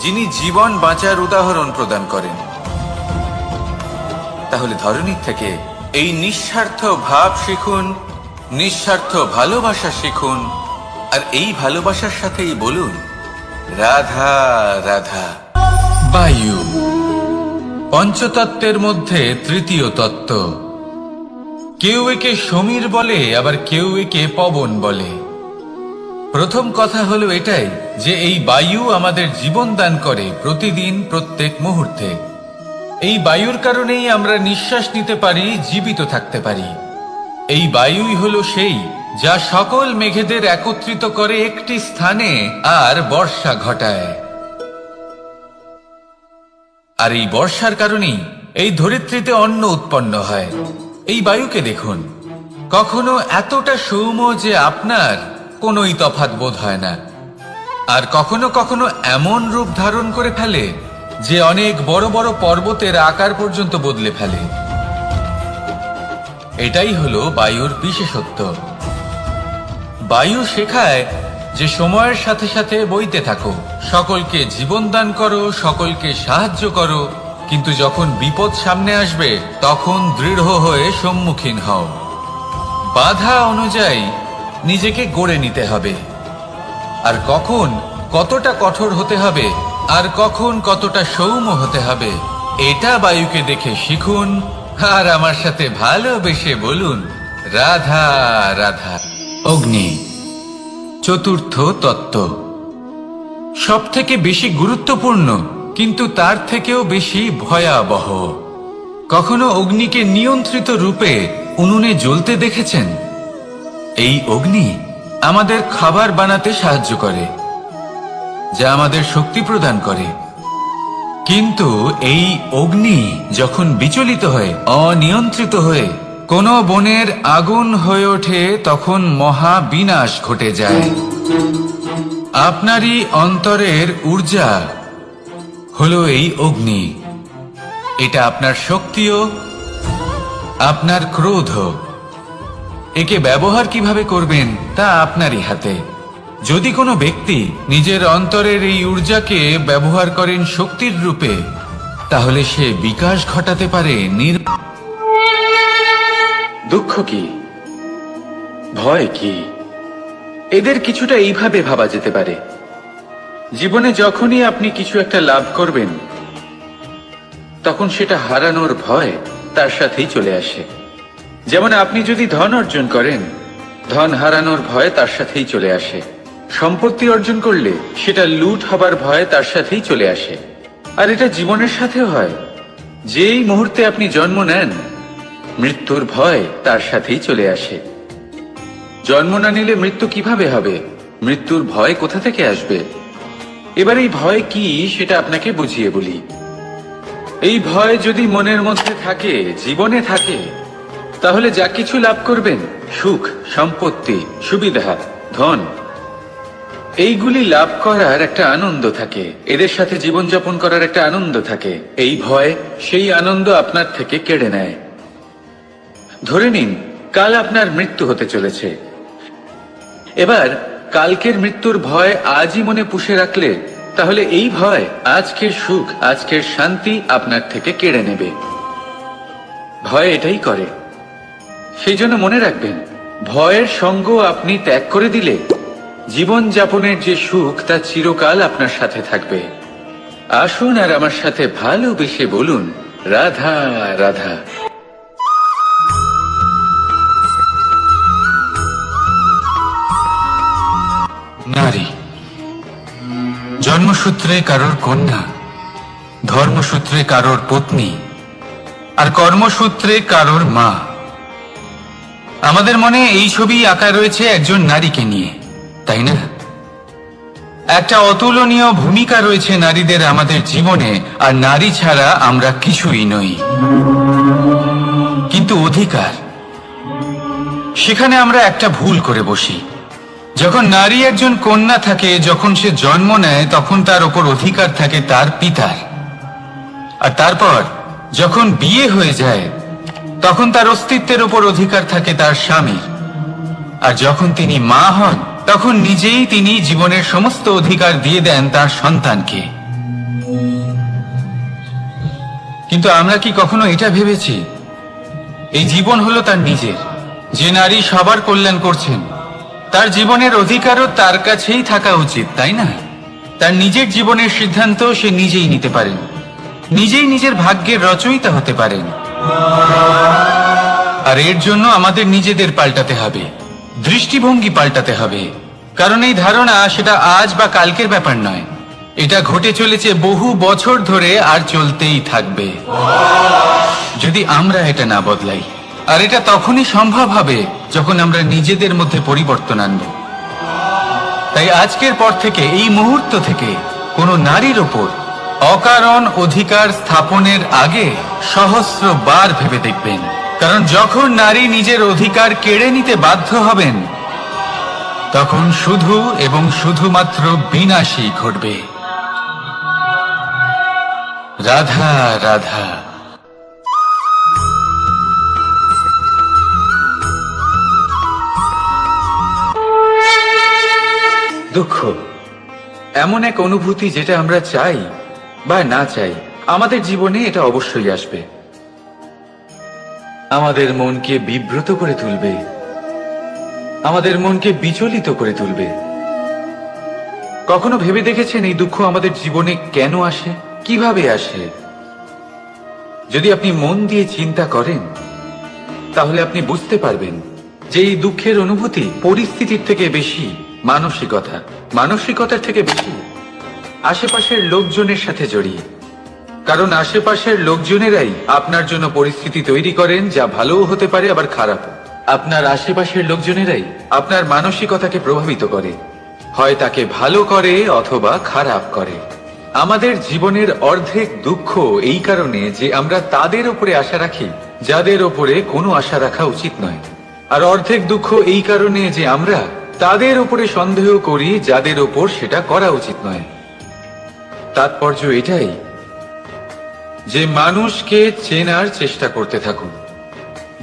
যিনি জীবন বাঁচার উদাহরণ প্রদান করেন। তাহলে ধরণীর থেকে এই নিঃস্বার্থ ভাব শিখুন, নিঃস্বার্থ ভালোবাসা শিখুন, আর এই ভালোবাসার সাথেই বলুন, রাধা রাধা। বায়ু পঞ্চতত্ত্বের মধ্যে তৃতীয় তত্ত্ব। কেউ একে সমীর বলে, আবার কেউ একে পবন বলে। প্রথম কথা হলো এটাই যে এই বায়ু আমাদের জীবন দান করে প্রতিদিন, প্রত্যেক মুহূর্তে। এই বায়ুর কারণেই আমরা নিঃশ্বাস নিতে পারি, জীবিত থাকতে পারি। এই বায়ুই হলো সেই যা সকল মেঘেদের একত্রিত করে একটি স্থানে আর বর্ষা ঘটায়। আর এই বর্ষার কারণেই এই ধরিত্রীতে অন্ন উৎপন্ন হয়। এই বায়ুকে দেখুন, কখনো এতটা সৌম্য যে আপনার কোনোই তফাৎ বোধ হয় না, আর কখনো কখনো এমন রূপ ধারণ করে ফেলে যে অনেক বড় বড় পর্বতের আকার পর্যন্ত বদলে ফেলে। এটাই হলো বায়ুর বিশেষত্ব। বায়ু শেখায় যে সময়ের সাথে সাথে বইতে থাকো, সকলকে জীবন দান করো, সকলকে সাহায্য করো, কিন্তু যখন বিপদ সামনে আসবে তখন দৃঢ় হয়ে সম্মুখীন হও। বাধা অনুযায়ী নিজেকে গড়ে নিতে হবে, আর কখন কতটা কঠোর হতে হবে আর কখন কতটা সৌম্য হতে হবে, এটা বায়ুকে দেখে শিখুন। আর আমার সাথে ভালোবেসে বলুন, রাধা রাধা। অগ্নি চতুর্থ তত্ত্ব, সব থেকে বেশি গুরুত্বপূর্ণ কিন্তু তার থেকেও বেশি ভয়াবহ। কখনো অগ্নিকে নিয়ন্ত্রিত রূপে উনুনে জ্বলতে দেখেছেন? এই অগ্নি আমাদের খাবার বানাতে সাহায্য করে, যা আমাদের শক্তি প্রদান করে। কিন্তু এই অগ্নি যখন বিচলিত হয়ে, অনিয়ন্ত্রিত হয়ে কোনো বনের আগুন হয়ে ওঠে, তখন মহা বিনাশ ঘটে যায়। আপনারই অন্তরের ঊর্জা হলো এই অগ্নি। এটা আপনার শক্তিও, আপনার ক্রোধ। একে ব্যবহার কিভাবে করবেন তা আপনারই হাতে। যদি কোনো ব্যক্তি নিজের অন্তরের এই ঊর্জাকে ব্যবহার করেন শক্তির রূপে, তাহলে সে বিকাশ ঘটাতে পারে দুঃখ কি, ভয় কি, এদের কিছুটা এইভাবে ভাবা যেতে পারে। জীবনে যখনই আপনি কিছু একটা লাভ করবেন, তখন সেটা হারানোর ভয় তার সাথেই চলে আসে। যেমন আপনি যদি ধন অর্জন করেন, ধন হারানোর ভয় তার সাথেই চলে আসে। সম্পত্তি অর্জন করলে সেটা লুট হবার ভয় তার সাথেই চলে আসে। আর এটা জীবনের সাথেও হয়। যেই মুহূর্তে আপনি জন্ম নেন, মৃত্যুর ভয় তার সাথেই চলে আসে। জন্ম না নিলে মৃত্যু কিভাবে হবে? মৃত্যুর ভয় কোথা থেকে আসবে? এবার এই ভয় কি সেটা আপনাকে বুঝিয়ে বলি। এই ভয় যদি মনের মধ্যে থাকে, জীবনে থাকে, তাহলে যা কিছু লাভ করবেন, সুখ, সম্পত্তি, সুবিধা, ধন, এইগুলি লাভ করার একটা আনন্দ থাকে, এদের সাথে জীবনযাপন করার একটা আনন্দ থাকে। এই ভয় সেই আনন্দ আপনার থেকে কেড়ে নেয়। ধরে নিন কাল আপনার মৃত্যু হতে চলেছে। এবার কালকের মৃত্যুর ভয় আজই মনে পুষে রাখলে, তাহলে এই ভয় আজকের সুখ, আজকের শান্তি আপনার থেকে কেড়ে নেবে। ভয় এটাই করে। সেই জন্য মনে রাখবেন, ভয়ের সঙ্গ আপনি ত্যাগ করে দিলে জীবন যাপনের যে সুখ তা চিরকাল আপনার সাথে থাকবে। আসুন আর আমার সাথে ভালোবেসে বলুন, রাধা রাধা। নারী জন্মসূত্রে কারোর কন্যা, ধর্মসূত্রে কারোর পত্নী, আর কর্মসূত্রে কারোর মা। আমাদের মনে এই ছবি আঁকা রয়েছে একজন নারীকে নিয়ে, তাই না? একটা অতুলনীয় ভূমিকা রয়েছে নারীদের আমাদের জীবনে, আর নারী ছাড়া আমরা কিছুই নই। কিন্তু অধিকার, সেখানে আমরা একটা ভুল করে বসি। যখন নারী একজন কন্যা থাকে, যখন সে জন্ম নেয়, তখন তার ওপর অধিকার থাকে তার পিতার। আর তারপর যখন বিয়ে হয়ে যায়, তখন তার অস্তিত্বের ওপর অধিকার থাকে তার স্বামীর। আর যখন তিনি মা হন, তখন নিজেই তিনি জীবনের সমস্ত অধিকার দিয়ে দেন তার সন্তানকে। কিন্তু আমরা কি কখনো এটা ভেবেছি, এই জীবন হলো তার নিজের? যে নারী সবার কল্যাণ করছেন, তার জীবনের অধিকারও তার কাছেই থাকা উচিত, তাই না? তার নিজের জীবনের সিদ্ধান্ত সে নিজেই নিতে পারেন, নিজেই নিজের ভাগ্যের রচয়িতা হতে পারেন। আর এর জন্য আমাদের নিজেদের পাল্টাতে হবে, দৃষ্টিভঙ্গি পাল্টাতে হবে। কারণ এই ধারণা সেটা আজ বা কালকের ব্যাপার নয়, এটা ঘটে চলেছে বহু বছর ধরে, আর চলতেই থাকবে যদি আমরা এটা না বদলাই। আর এটা তখনই সম্ভব হবে যখন আমরা নিজেদের মধ্যে পরিবর্তন আনব। তাই আজকের পর থেকে, এই মুহূর্ত থেকে, কোনো নারীর ওপর অকারণ অধিকার স্থাপনের আগে সহস্রবার ভেবে দেখবেন। কারণ যখন নারী নিজের অধিকার কেড়ে নিতে বাধ্য হবেন, তখন শুধু এবং শুধুমাত্র বিনাশই ঘটবে। রাধা রাধা। দুঃখ এমন এক অনুভূতি যেটা আমরা চাই বা না চাই, আমাদের জীবনে এটা অবশ্যই আসবে। আমাদের মনকে বিব্রত করে তুলবে, আমাদের মনকে বিচলিত করে তুলবে। কখনো ভেবে দেখেছেন এই দুঃখ আমাদের জীবনে কেন আসে, কিভাবে আসে? যদি আপনি মন দিয়ে চিন্তা করেন, তাহলে আপনি বুঝতে পারবেন যে এই দুঃখের অনুভূতি পরিস্থিতির থেকে বেশি মানসিকতার থেকে বেশি আশেপাশের লোকজনের সাথে জড়িয়ে। কারণ আশেপাশের লোকজনেরাই আপনার জন্য পরিস্থিতি তৈরি করেন, যা ভালোও হতে পারে আবার খারাপও। আপনার আশেপাশের লোকজনেরাই আপনার মানসিকতাকে প্রভাবিত করে, হয় তাকে ভালো করে অথবা খারাপ করে। আমাদের জীবনের অর্ধেক দুঃখ এই কারণে যে আমরা তাদের উপরে আশা রাখি যাদের উপরে কোনো আশা রাখা উচিত নয়, আর অর্ধেক দুঃখ এই কারণে যে আমরা তাদের উপরে সন্দেহ করি যাদের উপর সেটা করা উচিত নয়। তাৎপর্য এটাই যে মানুষকে চেনার চেষ্টা করতে থাকুন।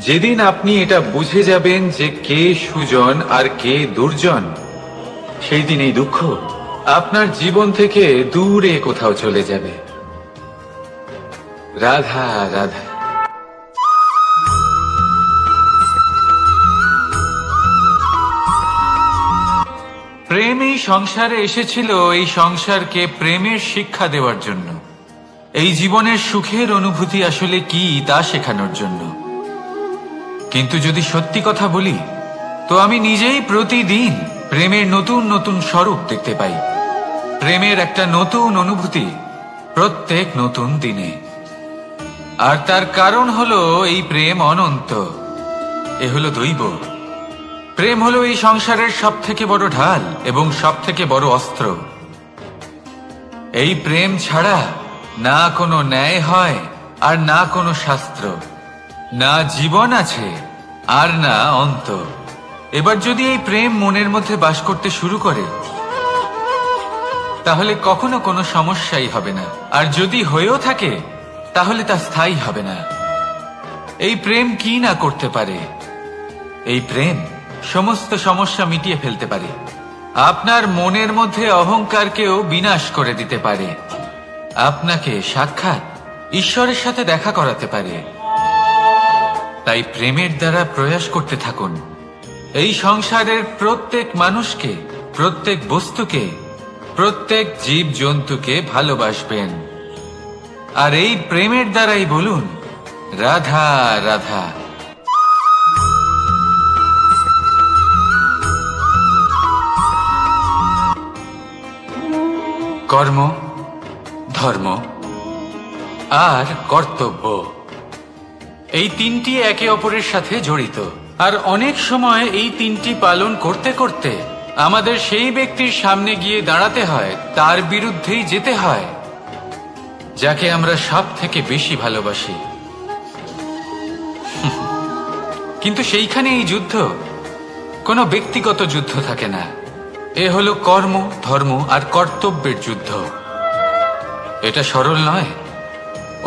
যেদিন আপনি এটা বুঝে যাবেন যে কে সুজন আর কে দুর্জন, সেই দিন এই দুঃখ আপনার জীবন থেকে দূরে কোথাও চলে যাবে। রাধা রাধা। প্রেম এই সংসারে এসেছিল এই সংসারকে প্রেমের শিক্ষা দেওয়ার জন্য, এই জীবনের সুখের অনুভূতি আসলে কি তা শেখানোর জন্য। কিন্তু যদি সত্যি কথা বলি, তো আমি নিজেই প্রতিদিন প্রেমের নতুন নতুন স্বরূপ দেখতে পাই, প্রেমের একটা নতুন অনুভূতি প্রত্যেক নতুন দিনে। আর তার কারণ হলো এই প্রেম অনন্ত, এ হলো দৈব। প্রেম হলো এই সংসারের সব থেকে বড় ঢাল এবং সব থেকে বড় অস্ত্র। এই প্রেম ছাড়া না কোনো ন্যায় হয় আর না কোনো শাস্ত্র, না জীবন আছে আর না অন্ত। এবার যদি এই প্রেম মনের মধ্যে বাস করতে শুরু করে, তাহলে কখনো কোনো সমস্যাই হবে না, আর যদি হয়েও থাকে তাহলে তা স্থায়ী হবে না। এই প্রেম কি না করতে পারে? এই প্রেম সমস্ত সমস্যা মিটিয়ে ফেলতে পারে, আপনার মনের মধ্যে অহংকারকেও বিনাশ করে দিতে পারে, আপনাকে সাক্ষাৎ ঈশ্বরের সাথে দেখা করাতে পারে। তাই প্রেমের দ্বারা প্রয়াস করতে থাকুন, এই সংসারের প্রত্যেক মানুষকে, প্রত্যেক বস্তুকে, প্রত্যেক জীব জন্তুকে ভালোবাসবেন। আর এই প্রেমের দ্বারাই বলুন রাধা রাধা। কর্ম, ধর্ম আর কর্তব্য, এই তিনটি একে অপরের সাথে জড়িত। আর অনেক সময় এই তিনটি পালন করতে করতে আমাদের সেই ব্যক্তির সামনে গিয়ে দাঁড়াতে হয়, তার বিরুদ্ধেই যেতে হয়, যাকে আমরা সব থেকে বেশি ভালোবাসি। কিন্তু সেইখানে এই যুদ্ধ কোনো ব্যক্তিগত যুদ্ধ থাকে না, এ হলো কর্ম, ধর্ম আর কর্তব্যের যুদ্ধ। এটা সরল নয়,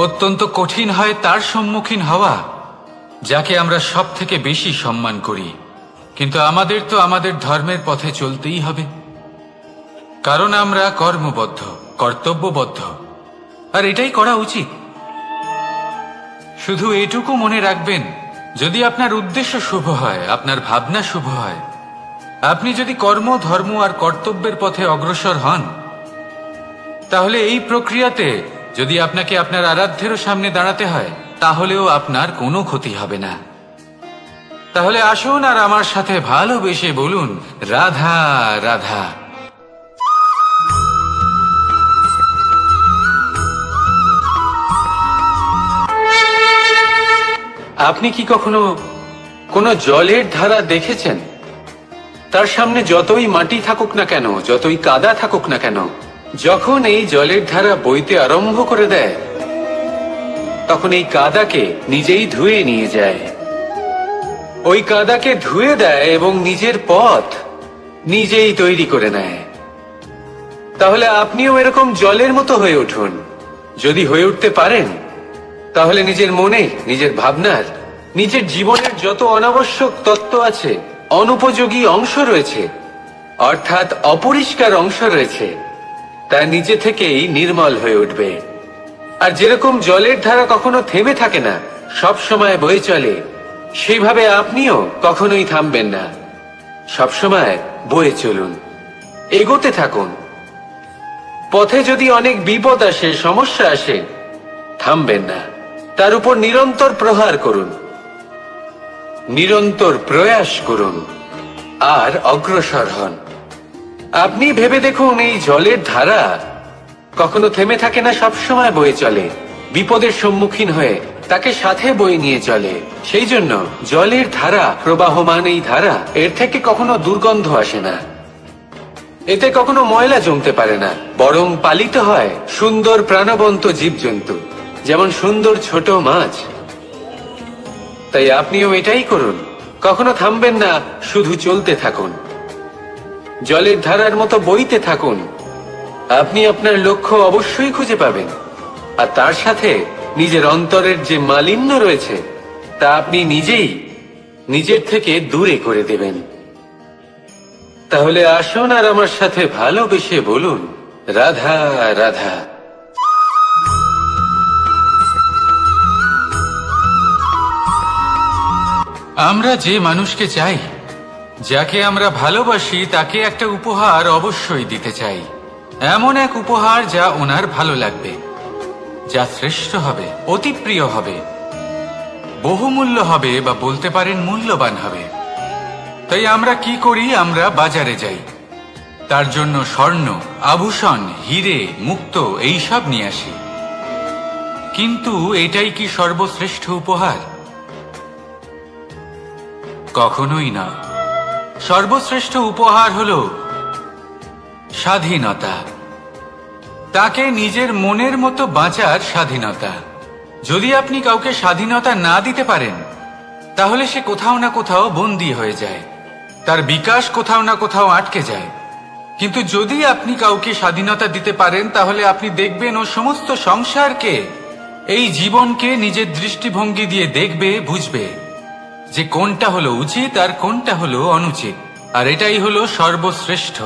অত্যন্ত কঠিন হয় তার সম্মুখীন হওয়া যাকে আমরা সব থেকে বেশি সম্মান করি। কিন্তু আমাদের তো আমাদের ধর্মের পথে চলতেই হবে, কারণ আমরা কর্মবদ্ধ, কর্তব্যবদ্ধ, আর এটাই করা উচিত। শুধু এটুকু মনে রাখবেন, যদি আপনার উদ্দেশ্য শুভ হয়, আপনার ভাবনা শুভ হয়, আপনি যদি কর্ম, ধর্ম আর কর্তব্যের পথে অগ্রসর হন, তাহলে এই প্রক্রিয়াতে যদি আপনাকে আপনার আরাধ্যেরও সামনে দাঁড়াতে হয়, তাহলেও আপনার কোনো ক্ষতি হবে না। তাহলে আসুন আর আমার সাথে ভালোবেসে বলুন রাধা রাধা। আপনি কি কখনো কোনো জলের ধারা দেখেছেন? তার সামনে যতই মাটি থাকুক না কেন, যতই কাদা থাকুক না কেন, যখন এই জলের ধারা বইতে আরম্ভ করে দেয়, তখন এই কাদাকে নিজেই ধুয়ে নিয়ে যায়। ওই কাদাকে ধুয়ে দেয় এবং নিজের পথ নিজেই তৈরি করে নেয়। তাহলে আপনিও এরকম জলের মতো হয়ে উঠুন। যদি হয়ে উঠতে পারেন, তাহলে নিজের মনে, নিজের ভাবনার, নিজের জীবনের যত অনাবশ্যক তত্ত্ব আছে, অনুপযোগী অংশ রয়েছে, অর্থাৎ অপরিষ্কার অংশ রয়েছে, তা নিজে থেকেই নির্মল হয়ে উঠবে। আর যেরকম জলের ধারা কখনো থেমে থাকে না, সব সময় বয়ে চলে, সেইভাবে আপনিও কখনোই থামবেন না। সবসময় বয়ে চলুন, এগোতে থাকুন। পথে যদি অনেক বিপদ আসে, সমস্যা আসে, থামবেন না, তার উপর নিরন্তর প্রহার করুন, নিরন্তর প্রয়াস করুন আর অগ্রসর হন। আপনি ভেবে দেখুন, এই জলের ধারা কখনো থেমে থাকে না, সবসময় বয়ে চলে, বিপদের সম্মুখীন হয়ে তাকে সাথে বয়ে নিয়ে চলে। সেই জন্য জলের ধারা, প্রবাহমান এই ধারা, এর থেকে কখনো দুর্গন্ধ আসে না, এতে কখনো ময়লা জমতে পারে না, বরং পালিত হয় সুন্দর প্রাণবন্ত জীবজন্তু, যেমন সুন্দর ছোট মাছ। তাই আপনিও এটাই করুন, কখনো থামবেন না, শুধু চলতে থাকুন, জলের ধারার মতো বইতে থাকুন। আপনি আপনার লক্ষ্য অবশ্যই খুঁজে পাবেন, আর তার সাথে নিজের অন্তরের যে মালিন্য রয়েছে, তা আপনি নিজেই নিজের থেকে দূরে করে দেবেন। তাহলে আসুন আর আমার সাথে ভালোবেসে বলুন রাধা রাধা। আমরা যে মানুষকে চাই, যাকে আমরা ভালোবাসি, তাকে একটা উপহার অবশ্যই দিতে চাই। এমন এক উপহার যা ওনার ভালো লাগবে, যা শ্রেষ্ঠ হবে, অতি প্রিয় হবে, বহুমূল্য হবে, বা বলতে পারেন মূল্যবান হবে। তাই আমরা কি করি? আমরা বাজারে যাই, তার জন্য স্বর্ণ, আভূষণ, হিরে, মুক্ত এইসব নিয়ে আসি। কিন্তু এটাই কি সর্বশ্রেষ্ঠ উপহার? কখনোই না। সর্বশ্রেষ্ঠ উপহার হলো স্বাধীনতা, তাকে নিজের মনের মতো বাঁচার স্বাধীনতা। যদি আপনি কাউকে স্বাধীনতা না দিতে পারেন, তাহলে সে কোথাও না কোথাও বন্দী হয়ে যায়, তার বিকাশ কোথাও না কোথাও আটকে যায়। কিন্তু যদি আপনি কাউকে স্বাধীনতা দিতে পারেন, তাহলে আপনি দেখবেন ও সমস্ত সংসারকে, এই জীবনকে নিজের দৃষ্টিভঙ্গি দিয়ে দেখবে, বুঝবে যে কোনটা হলো উচিত আর কোনটা হলো অনুচিত। আর এটাই হলো সর্বশ্রেষ্ঠ।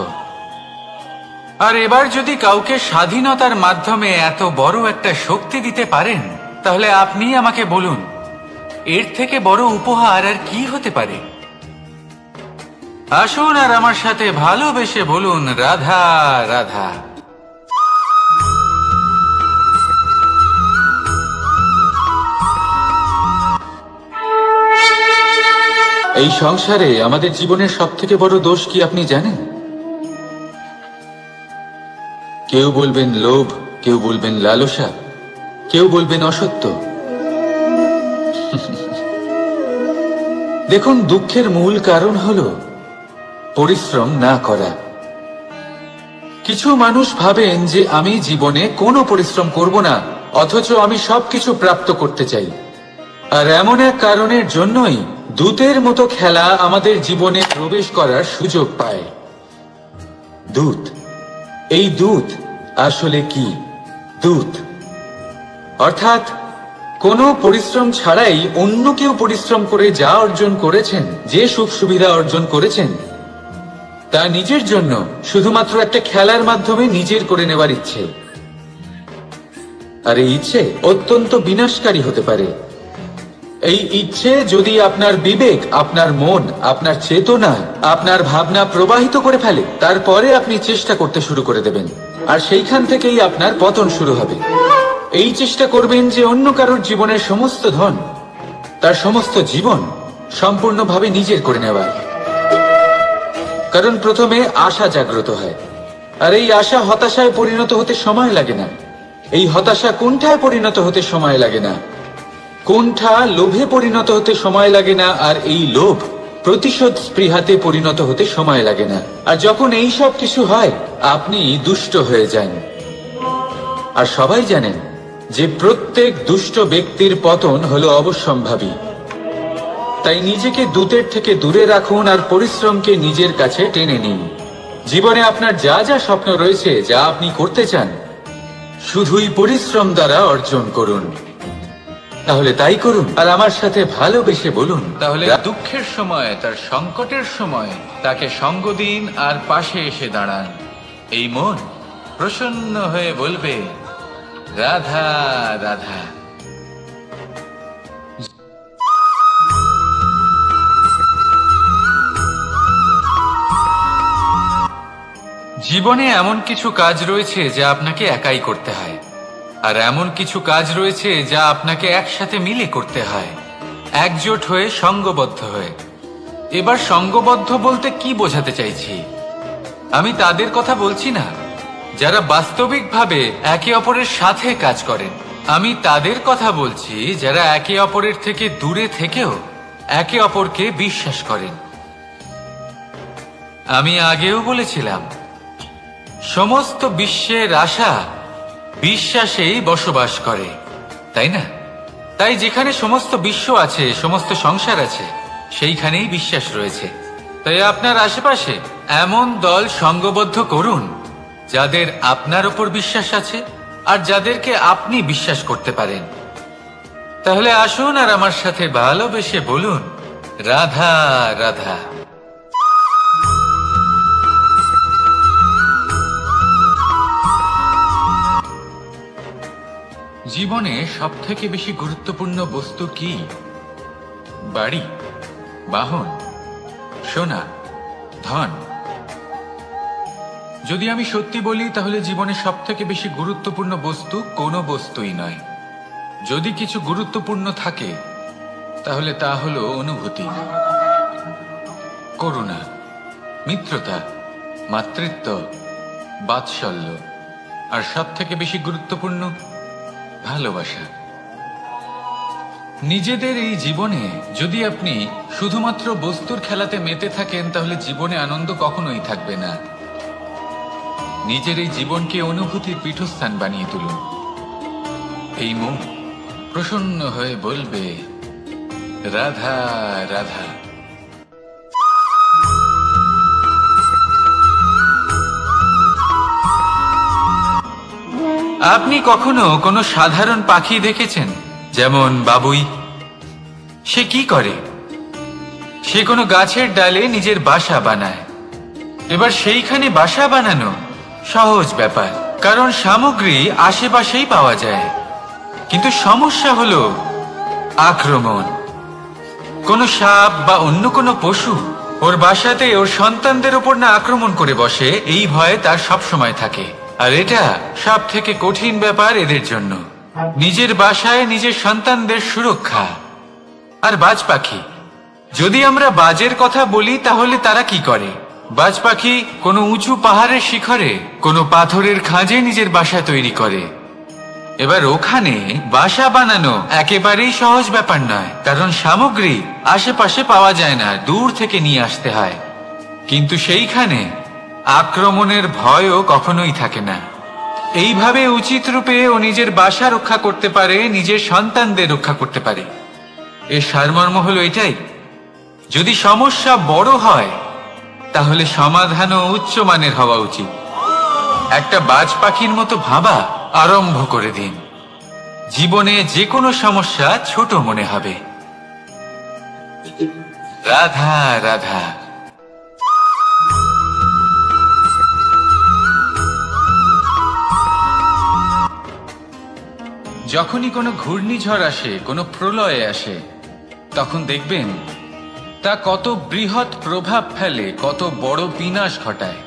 আর এবার যদি কাউকে স্বাধীনতার মাধ্যমে এত বড় একটা শক্তি দিতে পারেন, তাহলে আপনি আমাকে বলুন, এর থেকে বড় উপহার আর কি হতে পারে? আসুন আর আমার সাথে ভালোবেসে বলুন, রাধা রাধা। এই সংসারে আমাদের জীবনের সব থেকে বড় দোষ কি আপনি জানেন? কেউ বলবেন লোভ, কেউ বলবেন লালসা, কেউ বলবেন অসত্য। দেখুন, দুঃখের মূল কারণ হলো পরিশ্রম না করা। কিছু মানুষ ভাবেন যে আমি জীবনে কোনো পরিশ্রম করব না, অথচ আমি সবকিছু প্রাপ্ত করতে চাই। আর এমন এক কারণের জন্যই দূতের মতো খেলা আমাদের জীবনে প্রবেশ করার সুযোগ পায়। দূত। এই দূত আসলে কি? দূত অর্থাৎ কোনো পরিশ্রম ছাড়াই অন্য কেউ পরিশ্রম করে যা অর্জন করেছেন, যে সুখ সুবিধা অর্জন করেছেন, তা নিজের জন্য শুধুমাত্র একটা খেলার মাধ্যমে নিজের করে নেওয়ার ইচ্ছে। আর এই ইচ্ছে অত্যন্ত বিনাশকারী হতে পারে। এই ইচ্ছে যদি আপনার বিবেক, আপনার মন, আপনার চেতনা, আপনার ভাবনা প্রবাহিত করে ফেলে, তারপরে আপনি চেষ্টা করতে শুরু করে দেবেন, আর সেইখান থেকেই আপনার পতন শুরু হবে। এই চেষ্টা করবেন যে অন্য কারোর জীবনের সমস্ত ধন, তার সমস্ত জীবন সম্পূর্ণভাবে নিজের করে নেওয়ার। কারণ প্রথমে আশা জাগ্রত হয়, আর এই আশা হতাশায় পরিণত হতে সময় লাগে না। এই হতাশা কুণ্ঠায় পরিণত হতে সময় লাগে না, কুণ্ঠা লোভে পরিণত হতে সময় লাগে না, আর এই লোভ প্রতিশোধ স্পৃহাতে পরিণত হতে সময় লাগে না। আর যখন এই সব কিছু হয়, আপনি দুষ্ট হয়ে যান। আর সবাই জানেন যে প্রত্যেক দুষ্ট ব্যক্তির পতন হলো অবশ্যম্ভাবী। তাই নিজেকে দূতের থেকে দূরে রাখুন আর পরিশ্রমকে নিজের কাছে টেনে নিন। জীবনে আপনার যা যা স্বপ্ন রয়েছে, যা আপনি করতে চান, শুধুই পরিশ্রম দ্বারা অর্জন করুন। তাহলে তাই করুন, আর আমার সাথে ভালোবেসে বলুন। তাহলে দুঃখের সময়, তার সংকটের সময় তাকে সঙ্গ দিন আর পাশে এসে দাঁড়ান। এই মন প্রসন্ন হয়ে বলবে, রাধা রাধা। জীবনে এমন কিছু কাজ রয়েছে যা আপনাকে একাই করতে হয়, আর এমন কিছু কাজ রয়েছে যা আপনাকে একসাথে মিলে করতে হয়, একজোট হয়ে, সঙ্গবদ্ধ হয়ে। এবার সঙ্গবদ্ধ বলতে কি বোঝাতে চাইছি? আমি তাদের কথা বলছি না যারা বাস্তবিকভাবে একে অপরের সাথে কাজ করেন। আমি তাদের কথা বলছি যারা একে অপরের থেকে দূরে থেকেও একে অপরকে বিশ্বাস করেন। আমি আগেও বলেছিলাম, সমস্ত বিশ্বের আশা বিশ্বাসেই বসবাস করে, তাই না? তাই যেখানে সমস্ত বিশ্ব আছে, সমস্ত সংসার আছে, সেইখানেই বিশ্বাস রয়েছে। তাই আপনার আশেপাশে এমন দল সঙ্গবদ্ধ করুন যাদের আপনার উপর বিশ্বাস আছে আর যাদেরকে আপনি বিশ্বাস করতে পারেন। তাহলে আসুন আর আমার সাথে ভালোবেসে বলুন, রাধা রাধা। জীবনে সবথেকে বেশি গুরুত্বপূর্ণ বস্তু কি? বাড়ি। বাহন, সোনা, ধন। যদি আমি সত্যি বলি তাহলে জীবনে সব থেকে বেশি গুরুত্বপূর্ণ বস্তু কোনো বস্তুই নয়। যদি কিছু গুরুত্বপূর্ণ থাকে তাহলে তা হলো অনুভূতি, করুণা, মিত্রতা, মাতৃত্ব, বাৎসল্য, আর সব থেকে বেশি গুরুত্বপূর্ণ ভালোবাসা। নিজেদের এই জীবনে যদি আপনি শুধুমাত্র বস্তুর খেলাতে মেতে থাকেন তাহলে জীবনে আনন্দ কখনোই থাকবে না। নিজের এই জীবনকে অনুভূতির পীঠস্থান বানিয়ে তুলুন। এই মন প্রসন্ন হয়ে বলবে, রাধা রাধা। আপনি কখনো কোনো সাধারণ পাখি দেখেছেন? যেমন বাবুই। সে কি করে? সে কোনো গাছের ডালে নিজের বাসা বানায়। এবার সেইখানে বাসা বানানো সহজ ব্যাপার, কারণ সামগ্রী আশেপাশেই পাওয়া যায়। কিন্তু সমস্যা হলো আক্রমণ। কোনো সাপ বা অন্য কোনো পশু ওর বাসাতে ওর সন্তানদের উপর না আক্রমণ করে বসে, এই ভয়ে তার সব সময় থাকে। আর এটা সব থেকে কঠিন ব্যাপার এদের জন্য, নিজের বাসায় নিজের সন্তানদের সুরক্ষা। আর বাজ পাখি, যদি আমরা বাজের কথা বলি তাহলে তারা কি করে? বাজ পাখি কোনো উঁচু পাহাড়ের শিখরে কোনো পাথরের খাঁজে নিজের বাসা তৈরি করে। এবার ওখানে বাসা বানানো একেবারেই সহজ ব্যাপার নয়, কারণ সামগ্রী আশেপাশে পাওয়া যায় না, দূর থেকে নিয়ে আসতে হয়। কিন্তু সেইখানে আক্রমণের ভয়ও কখনোই থাকে না। এইভাবে উচিত রূপে ও নিজের বাসা রক্ষা করতে পারে, নিজের সন্তানদের রক্ষা করতে পারে। এর সারমর্ম হলো এটাই, যদি সমস্যা বড় হয় তাহলে সমাধানও উচ্চমানের হওয়া উচিত। একটা বাজ পাখির মতো ভাবা আরম্ভ করে দিন। জীবনে যে কোনো সমস্যা ছোট মনে হবে। রাধা রাধা। যখনই কোনো ঘূর্ণিঝড় আসে, কোনো প্রলয় আসে, তখন দেখবেন তা কত বৃহৎ প্রভাব ফেলে, কত বড় বিনাশ ঘটায়,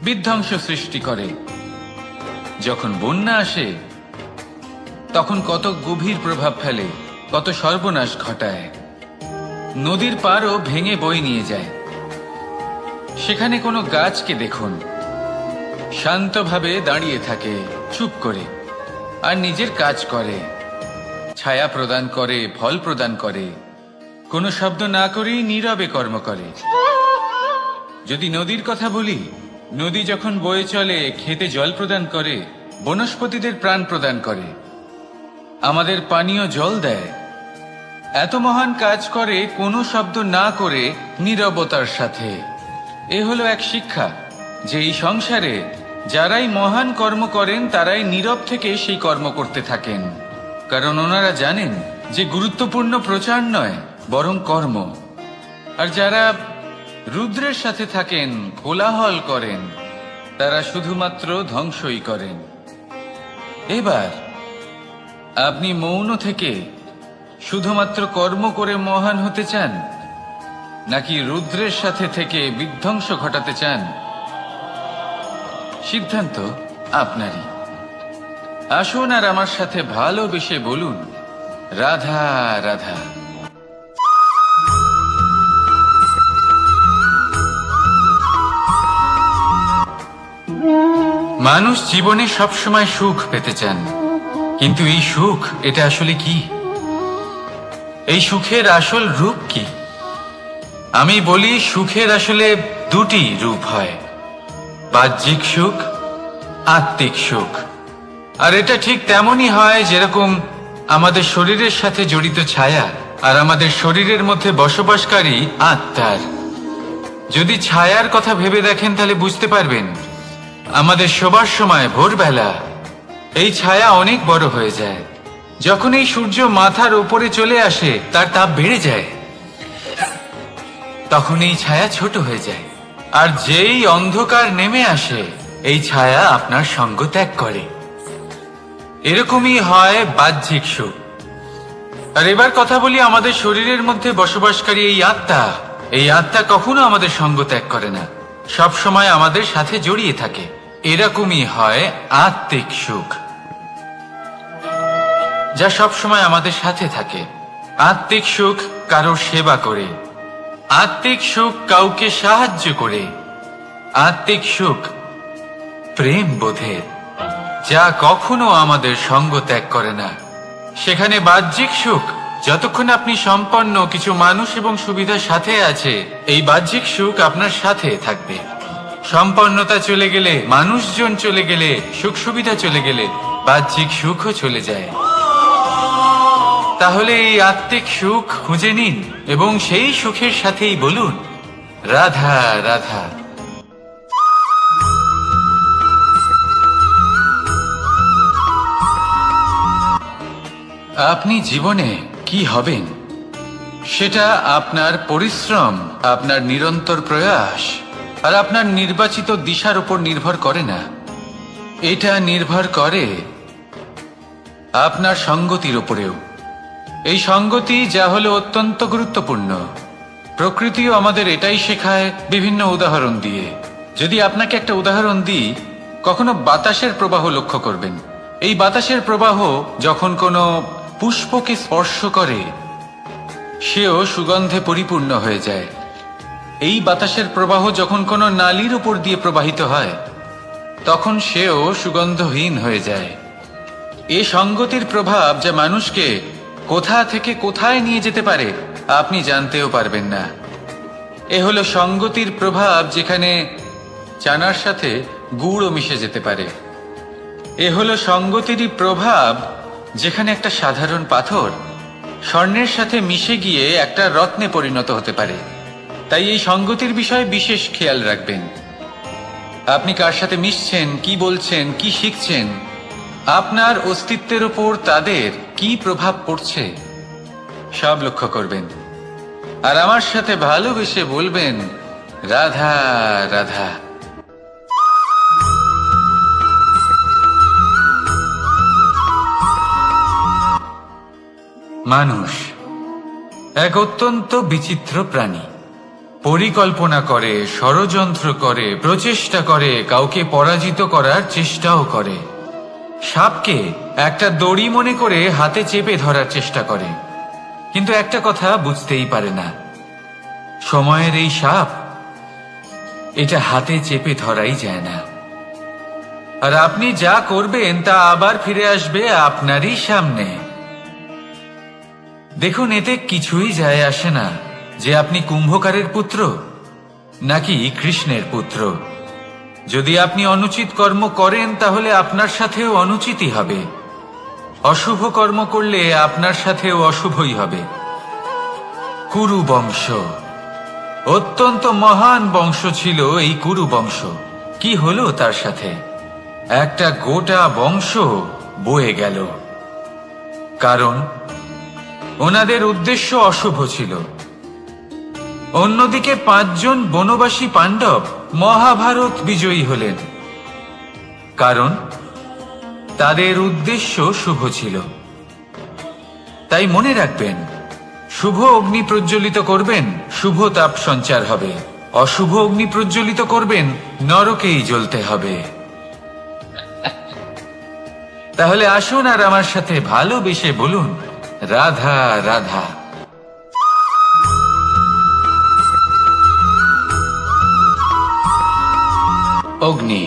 বিধ্বংস সৃষ্টি করে। যখন বন্যা আসে তখন কত গভীর প্রভাব ফেলে, কত সর্বনাশ ঘটায়। নদীর পাড়ও ভেঙে বয়ে নিয়ে যায়। সেখানে কোনো গাছকে দেখুন, শান্তভাবে দাঁড়িয়ে থাকে, চুপ করে, আর নিজের কাজ করে, ছায়া প্রদান করে, ফল প্রদান করে, কোনো শব্দ না করেই নীরবে কর্ম করে। যদি নদীর কথা বলি, নদী যখন বয়ে চলে খেতে জল প্রদান করে, বনস্পতিদের প্রাণ প্রদান করে, আমাদের পানীয় জল দেয়। এত মহান কাজ করে কোনো শব্দ না করে, নীরবতার সাথে। এ হলো এক শিক্ষা যে এই সংসারে যারাই মহান কর্ম করেন তারাই নীরব থেকে সেই কর্ম করতে থাকেন, কারণ ওনারা জানেন যে গুরুত্বপূর্ণ প্রচার নয় বরং কর্ম। আর যারা রুদ্রের সাথে থাকেন, কোলাহল করেন, তারা শুধুমাত্র ধ্বংসই করেন। এবার আপনি মৌন থেকে শুধুমাত্র কর্ম করে মহান হতে চান, নাকি রুদ্রের সাথে থেকে বিধ্বংস ঘটাতে চান? সিদ্ধান্ত আপনারই। আসুন আর আমার সাথে ভালোবেসে বলুন, রাধা রাধা। মানুষ জীবনে সবসময় সুখ পেতে চান, কিন্তু এই সুখ এটা আসলে কি? এই সুখের আসল রূপ কি? আমি বলি, সুখের আসলে দুটি রূপ হয়, বাহ্যিক সুখ, আত্মিক সুখ। আর এটা ঠিক তেমনই হয় যেরকম আমাদের শরীরের সাথে জড়িত ছায়া আর আমাদের শরীরের মধ্যে বসবাসকারী আত্মার। যদি ছায়ার কথা ভেবে দেখেন তাহলে বুঝতে পারবেন, আমাদের শোবার সময় ভোরবেলা এই ছায়া অনেক বড় হয়ে যায়। যখন এই সূর্য মাথার উপরে চলে আসে, তার তাপ বেড়ে যায়, তখন এই ছায়া ছোট হয়ে যায়। আর যেই অন্ধকার নেমে আসে, এই ছায়া আপনার সঙ্গ ত্যাগ করে। এরকমই হয় বাহ্যিক সুখ। আর এবার কথা বলি আমাদের শরীরের মধ্যে বসবাসকারী এই আত্মা। এই আত্মা কখনো আমাদের সঙ্গ ত্যাগ করে না, সব সময় আমাদের সাথে জড়িয়ে থাকে। এরকমই হয় আত্মিক সুখ, যা সব সময় আমাদের সাথে থাকে। আত্মিক সুখ কারোর সেবা করে, আত্মিক সুখ কাউকে সাহায্য করে, আত্মিক সুখ প্রেম বোধের, যা কখনো আমাদের সঙ্গ ত্যাগ করে না। সেখানে বাহ্যিক সুখ, যতক্ষণ আপনি সম্পন্ন কিছু মানুষ এবং সুবিধার সাথে আছে, এই বাহ্যিক সুখ আপনার সাথে থাকবে। সম্পন্নতা চলে গেলে, মানুষজন চলে গেলে, সুখ সুবিধা চলে গেলে বাহ্যিক সুখও চলে যায়। তাহলে এই আত্মিক সুখ খুঁজে নিন এবং সেই সুখের সাথেই বলুন রাধা রাধা। আপনি জীবনে কি হবেন সেটা আপনার পরিশ্রম, আপনার নিরন্তর প্রয়াস আর আপনার নির্বাচিত দিশার উপর নির্ভর করে না। এটা নির্ভর করে আপনার সঙ্গতির উপরেও। এই সঙ্গতি যা হলো অত্যন্ত গুরুত্বপূর্ণ। প্রকৃতিও আমাদের এটাই শেখায় বিভিন্ন উদাহরণ দিয়ে। যদি আপনাকে একটা উদাহরণ দিই, কখনো বাতাসের প্রবাহ লক্ষ্য করবেন। এই বাতাসের প্রবাহ যখন কোনো পুষ্পকে স্পর্শ করে, সেও সুগন্ধে পরিপূর্ণ হয়ে যায়। এই বাতাসের প্রবাহ যখন কোনো নালীর উপর দিয়ে প্রবাহিত হয়, তখন সেও সুগন্ধহীন হয়ে যায়। এ সঙ্গতির প্রভাব যা মানুষকে কোথা থেকে কোথায় নিয়ে যেতে পারে আপনি জানতেও পারবেন না। এ হলো সঙ্গতির প্রভাব, যেখানে চানার সাথে গুড়ও মিশে যেতে পারে। এ হলো সঙ্গতিরই প্রভাব, যেখানে একটা সাধারণ পাথর স্বর্ণের সাথে মিশে গিয়ে একটা রত্নে পরিণত হতে পারে। তাই এই সঙ্গতির বিষয়ে বিশেষ খেয়াল রাখবেন। আপনি কার সাথে মিশছেন, কি বলছেন, কি শিখছেন, আপনার অস্তিত্বের উপর তাদের কি প্রভাব পড়ছে সব লক্ষ্য করবেন। আর আমার সাথে ভালোবেসে বলবেন রাধা রাধা। মানুষ এক অত্যন্ত বিচিত্র প্রাণী। পরিকল্পনা করে, ষড়যন্ত্র করে, প্রচেষ্টা করে, কাউকে পরাজিত করার চেষ্টাও করে। সাপকে একটা দড়ি মনে করে হাতে চেপে ধরার চেষ্টা করে, কিন্তু একটা কথা বুঝতেই পারে না, সময়ের এই সাপ, এটা হাতে চেপে ধরাই যায় না। আর আপনি যা করবেন তা আবার ফিরে আসবে আপনারই সামনে। দেখুন, এতে কিছুই যায় আসে না যে আপনি কুম্ভকারের পুত্র নাকি কৃষ্ণের পুত্র। যদি আপনি অনুচিত কর্ম করেন, তাহলে আপনার সাথেও অনুচিতই হবে। অশুভ কর্ম করলে আপনার সাথেও অশুভই হবে। কুরু বংশ অত্যন্ত মহান বংশ ছিল। এই কুরু বংশ কি হলো তার সাথে? একটা গোটা বংশ বয়ে গেল, কারণ ওনাদের উদ্দেশ্য অশুভ ছিল। অন্যদিকে 5 জন বনবাসী পাণ্ডব মহাভারত বিজয়ী হলেন, কারণ তাদের উদ্দেশ্য শুভ ছিল। তাই মনে রাখবেন, শুভ অগ্নি প্রজ্বলিত করবেন, শুভ তাপ সঞ্চার হবে। অশুভ অগ্নি প্রজ্বলিত করবেন, নরকেই জ্বলতে হবে। তাহলে আসুন আর আমার সাথে ভালোবেসে বলুন রাধা রাধা। অগ্নি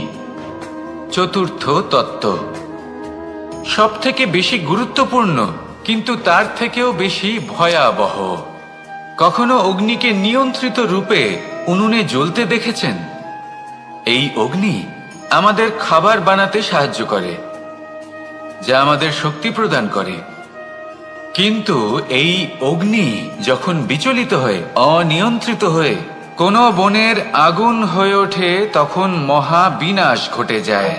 চতুর্থ তত্ত্ব, সব থেকে বেশি গুরুত্বপূর্ণ, কিন্তু তার থেকেও বেশি ভয়াবহ। কখনো অগ্নিকে নিয়ন্ত্রিত রূপে উনুনে জ্বলতে দেখেছেন? এই অগ্নি আমাদের খাবার বানাতে সাহায্য করে, যা আমাদের শক্তি প্রদান করে। কিন্তু এই অগ্নি যখন বিচলিত হয়ে, অনিয়ন্ত্রিত হয়ে কোনো বনের আগুন হয়ে ওঠে, তখন মহা বিনাশ ঘটে যায়।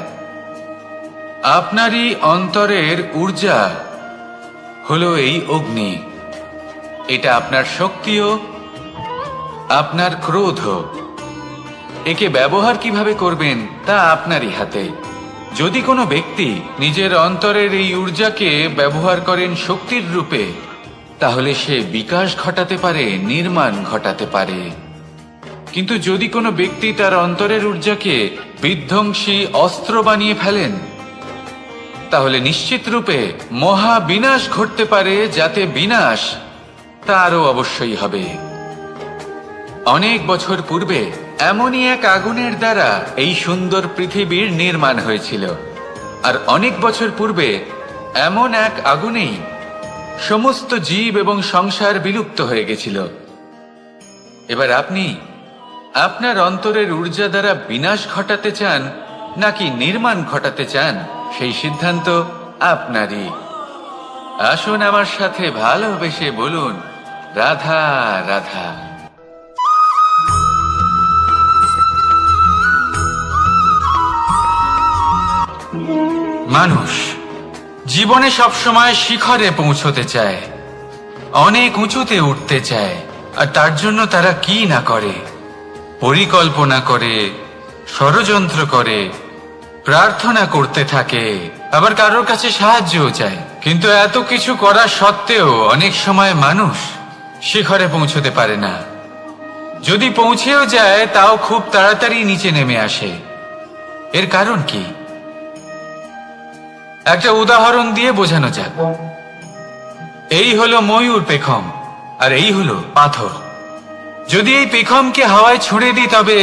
আপনারই অন্তরের ঊর্জা হলো এই অগ্নি। এটা আপনার শক্তিও, আপনার ক্রোধও। একে ব্যবহার কিভাবে করবেন তা আপনারই হাতে। যদি কোনো ব্যক্তি নিজের অন্তরের এই ঊর্জাকে ব্যবহার করেন শক্তির রূপে, তাহলে সে বিকাশ ঘটাতে পারে, নির্মাণ ঘটাতে পারে। কিন্তু যদি কোনো ব্যক্তি তার অন্তরের ঊর্জাকে বিধ্বংসী অস্ত্র বানিয়ে ফেলেন, তাহলে নিশ্চিত রূপে মহা বিনাশ ঘটতে পারে, যাতে বিনাশ তারও অবশ্যই হবে। অনেক বছর পূর্বে এমনই এক আগুনের দ্বারা এই সুন্দর পৃথিবীর নির্মাণ হয়েছিল, আর অনেক বছর পূর্বে এমন এক আগুনেই সমস্ত জীব এবং সংসার বিলুপ্ত হয়ে গেছিল। এবার আপনি আপনার অন্তরের ঊর্জা দ্বারা বিনাশ ঘটাতে চান নাকি নির্মাণ ঘটাতে চান, সেই সিদ্ধান্ত আপনারই। আসুন আমার সাথে ভালোবেসে বলুন, রাধা রাধা। মানুষ জীবনে সবসময় শিখরে পৌঁছতে চায়, অনেক উঁচুতে উঠতে চায়, আর তার জন্য তারা কি না করে, পরিকল্পনা করে, ষড়যন্ত্র করে, প্রার্থনা করতে থাকে, আবার কারোর কাছে সাহায্যও চায়। কিন্তু এত কিছু করা সত্ত্বেও অনেক সময় মানুষ শিখরে পৌঁছতে পারে না। যদি পৌঁছেও যায় তাও খুব তাড়াতাড়ি নিচে নেমে আসে। এর কারণ কি? একটা উদাহরণ দিয়ে বোঝানো যাক। এই হলো ময়ূর পেখম, আর এই হলো পাথর। যদি এই পেখমকে হাওয়ায় ছুঁড়ে দিই তবে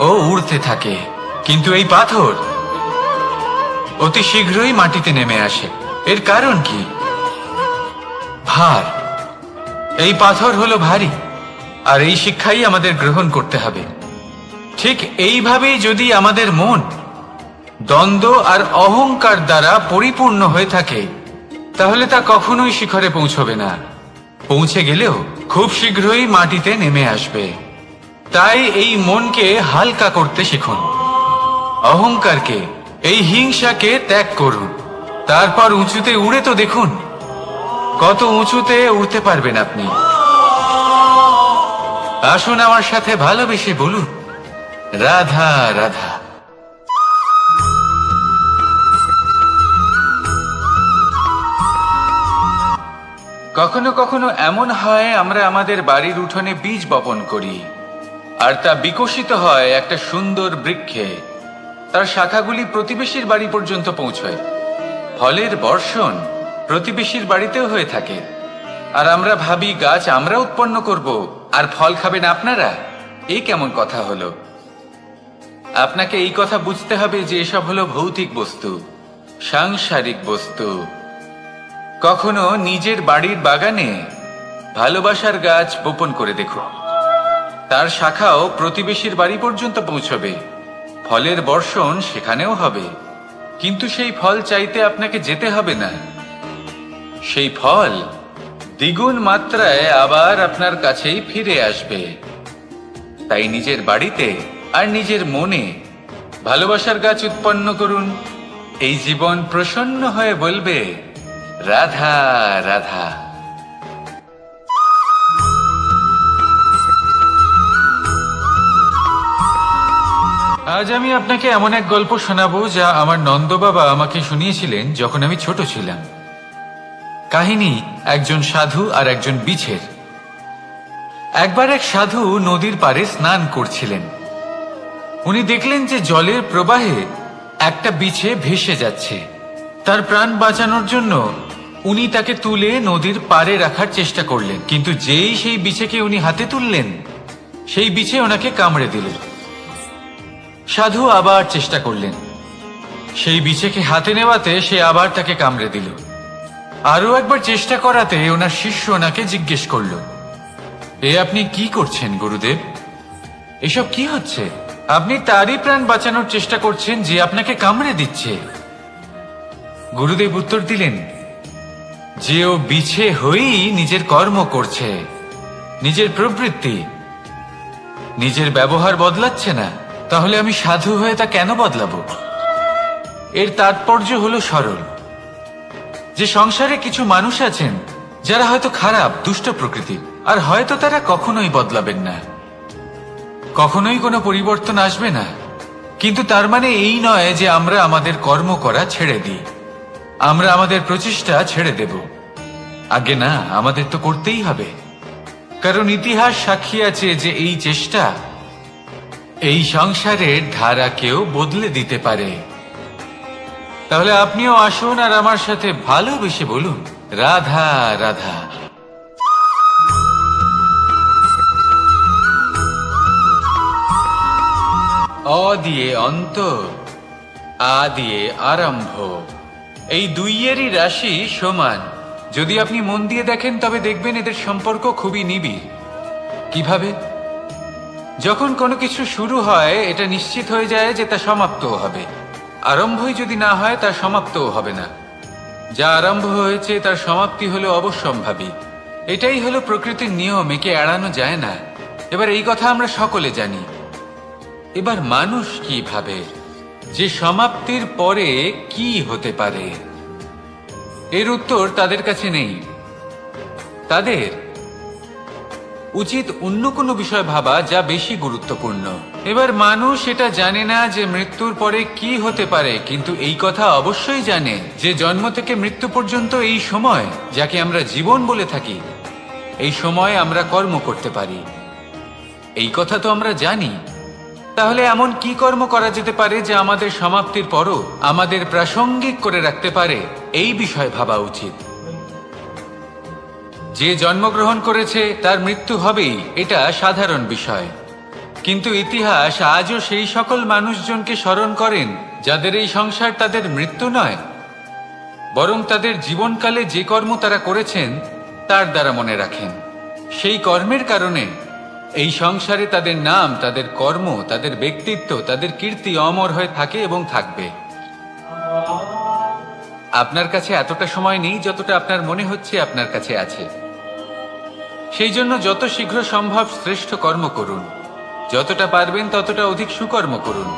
ও উড়তে থাকে, কিন্তু এই পাথর অতি শীঘ্রই মাটিতে নেমে আসে। এর কারণ কি? ভার। এই পাথর হলো ভারী, আর এই শিক্ষাই আমাদের গ্রহণ করতে হবে। ঠিক এইভাবেই যদি আমাদের মন দ্বন্দ্ব আর অহংকার দ্বারা পরিপূর্ণ হয়ে থাকে, তাহলে তা কখনোই শিখরে পৌঁছবে না। পৌঁছে গেলেও খুব শীঘ্রই মাটিতে নেমে আসবে। তাই এই মনকে হালকা করতে শিখুন, অহংকারকে, এই হিংসাকে ত্যাগ করুন। তারপর উঁচুতে উড়ে তো দেখুন কত উঁচুতে উঠতে পারবেন আপনি। আসুন আমার সাথে ভালোবেসে বলুন, রাধা রাধা। কখনো কখনো এমন হয় আমরা আমাদের বাড়ির উঠোনে বীজ বপন করি, আর তা বিকশিত হয় একটা সুন্দর বৃক্ষে। তার শাখাগুলি প্রতিবেশীর বাড়ি পর্যন্ত পৌঁছয়। ফলের বর্ষণ প্রতিবেশীর বাড়িতেও হয়ে থাকে, আর আমরা ভাবি গাছ আমরা উৎপন্ন করব আর ফল খাবেন আপনারা। এই কেমন কথা হলো? আপনাকে এই কথা বুঝতে হবে যে এসব হলো ভৌতিক বস্তু, সাংসারিক বস্তু। কখনো নিজের বাড়ির বাগানে ভালোবাসার গাছ বপন করে দেখুন, তার শাখাও প্রতিবেশীর বাড়ি পর্যন্ত পৌঁছবে, ফলের বর্ষণ সেখানেও হবে। কিন্তু সেই ফল চাইতে আপনাকে যেতে হবে না, সেই ফল দ্বিগুণ মাত্রায় আবার আপনার কাছেই ফিরে আসবে। তাই নিজের বাড়িতে আর নিজের মনে ভালোবাসার গাছ উৎপন্ন করুন। এই জীবন প্রসন্ন হয়ে বলবে, রাধা রাধা। আজ আমি আপনাকে এমন এক গল্প শোনাবো যা আমার নন্দ বাবা আমাকে শুনিয়েছিলেন যখন আমি ছোট ছিলাম। কাহিনী একজন সাধু আর একজন বিছের। একবার এক সাধু নদীর পাড়ে স্নান করছিলেন। উনি দেখলেন যে জলের প্রবাহে একটা বিছে ভেসে যাচ্ছে। তার প্রাণ বাঁচানোর জন্য উনি তাকে তুলে নদীর পাড়ে রাখার চেষ্টা করলেন, কিন্তু যেই সেই বিছেকে উনি হাতে তুললেন, সেই বিছে ওনাকে কামড়ে দিল। সাধু আবার চেষ্টা করলেন, সেই বিছেকে হাতে নেওয়াতে সে আবার তাকে কামড়ে দিল। আরো একবার চেষ্টা করাতে ওনার শিষ্য ওনাকে জিজ্ঞেস করল, এ আপনি কি করছেন গুরুদেব? এসব কি হচ্ছে? আপনি তারই প্রাণ বাঁচানোর চেষ্টা করছেন যে আপনাকে কামড়ে দিচ্ছে। গুরুদেব উত্তর দিলেন যে ও বিছে হয়েই নিজের কর্ম করছে, নিজের প্রবৃত্তি, নিজের ব্যবহার বদলাচ্ছে না। তাহলে আমি সাধু হয়ে তা কেন বদলাবো? এর তাৎপর্য হলো সরল, যে সংসারে কিছু মানুষ আছেন যারা হয়তো খারাপ, দুষ্ট প্রকৃতির, আর হয়তো তারা কখনোই বদলাবেন না, কখনোই কোনো পরিবর্তন আসবে না। কিন্তু তার মানে এই নয় যে আমরা আমাদের কর্ম করা ছেড়ে দিই, আমরা আমাদের প্রচেষ্টা ছেড়ে দেব। আগে না, আমাদের তো করতেই হবে, কারণ ইতিহাস সাক্ষী আছে যে এই চেষ্টা এই সংসারের ধারাকেও বদলে দিতে পারে। তাহলে আপনিও আসুন আর আমার সাথে ভালোবেসে বলুন, রাধা রাধা। অ দিয়ে অন্ত, আ দিয়ে আরম্ভ, এই দুইয়েরই রাশি সমান। যদি আপনি মন দিয়ে দেখেন তবে দেখবেন এদের সম্পর্ক খুবই নিবিড়। কিভাবে? যখন কোনো কিছু শুরু হয় এটা নিশ্চিত হয়ে যায় যে তা সমাপ্তও হবে। আরম্ভই যদি না হয় তা সমাপ্তও হবে না। যা আরম্ভ হয়েছে তার সমাপ্তি হলো অবশ্যম্ভাবী। এটাই হলো প্রকৃতির নিয়ম, একে এড়ানো যায় না। এবার এই কথা আমরা সকলে জানি। এবার মানুষ কি ভাবে যে সমাপ্তির পরে কি হতে পারে, এর উত্তর তাদের কাছে নেই। তাদের উচিত অন্য কোনো বিষয় ভাবা যা বেশি গুরুত্বপূর্ণ। এবার মানুষ এটা জানে না যে মৃত্যুর পরে কি হতে পারে, কিন্তু এই কথা অবশ্যই জানে যে জন্ম থেকে মৃত্যু পর্যন্ত এই সময়, যাকে আমরা জীবন বলে থাকি, এই সময় আমরা কর্ম করতে পারি। এই কথা তো আমরা জানি। তাহলে এমন কি কর্ম করা যেতে পারে যা আমাদের সমাপ্তির পরও আমাদের প্রাসঙ্গিক করে রাখতে পারে, এই বিষয় ভাবা উচিত। যে জন্মগ্রহণ করেছে তার মৃত্যু হবেই, এটা সাধারণ বিষয়। কিন্তু ইতিহাস আজও সেই সকল মানুষজনকে স্মরণ করেন যাদের এই সংসার তাদের মৃত্যু নয়, বরং তাদের জীবনকালে যে কর্ম তারা করেছেন তার দ্বারা মনে রাখেন। সেই কর্মের কারণে এই সংসারে তাদের নাম, তাদের কর্ম, তাদের ব্যক্তিত্ব, তাদের কীর্তি অমর হয়ে থাকে এবং থাকবে। আপনার কাছে এতটা সময় নেই যতটা আপনার মনে হচ্ছে আপনার কাছে আছে। সেই জন্য যত শীঘ্র সম্ভব শ্রেষ্ঠ কর্ম করুন, যতটা পারবেন ততটা অধিক সুকর্ম করুন।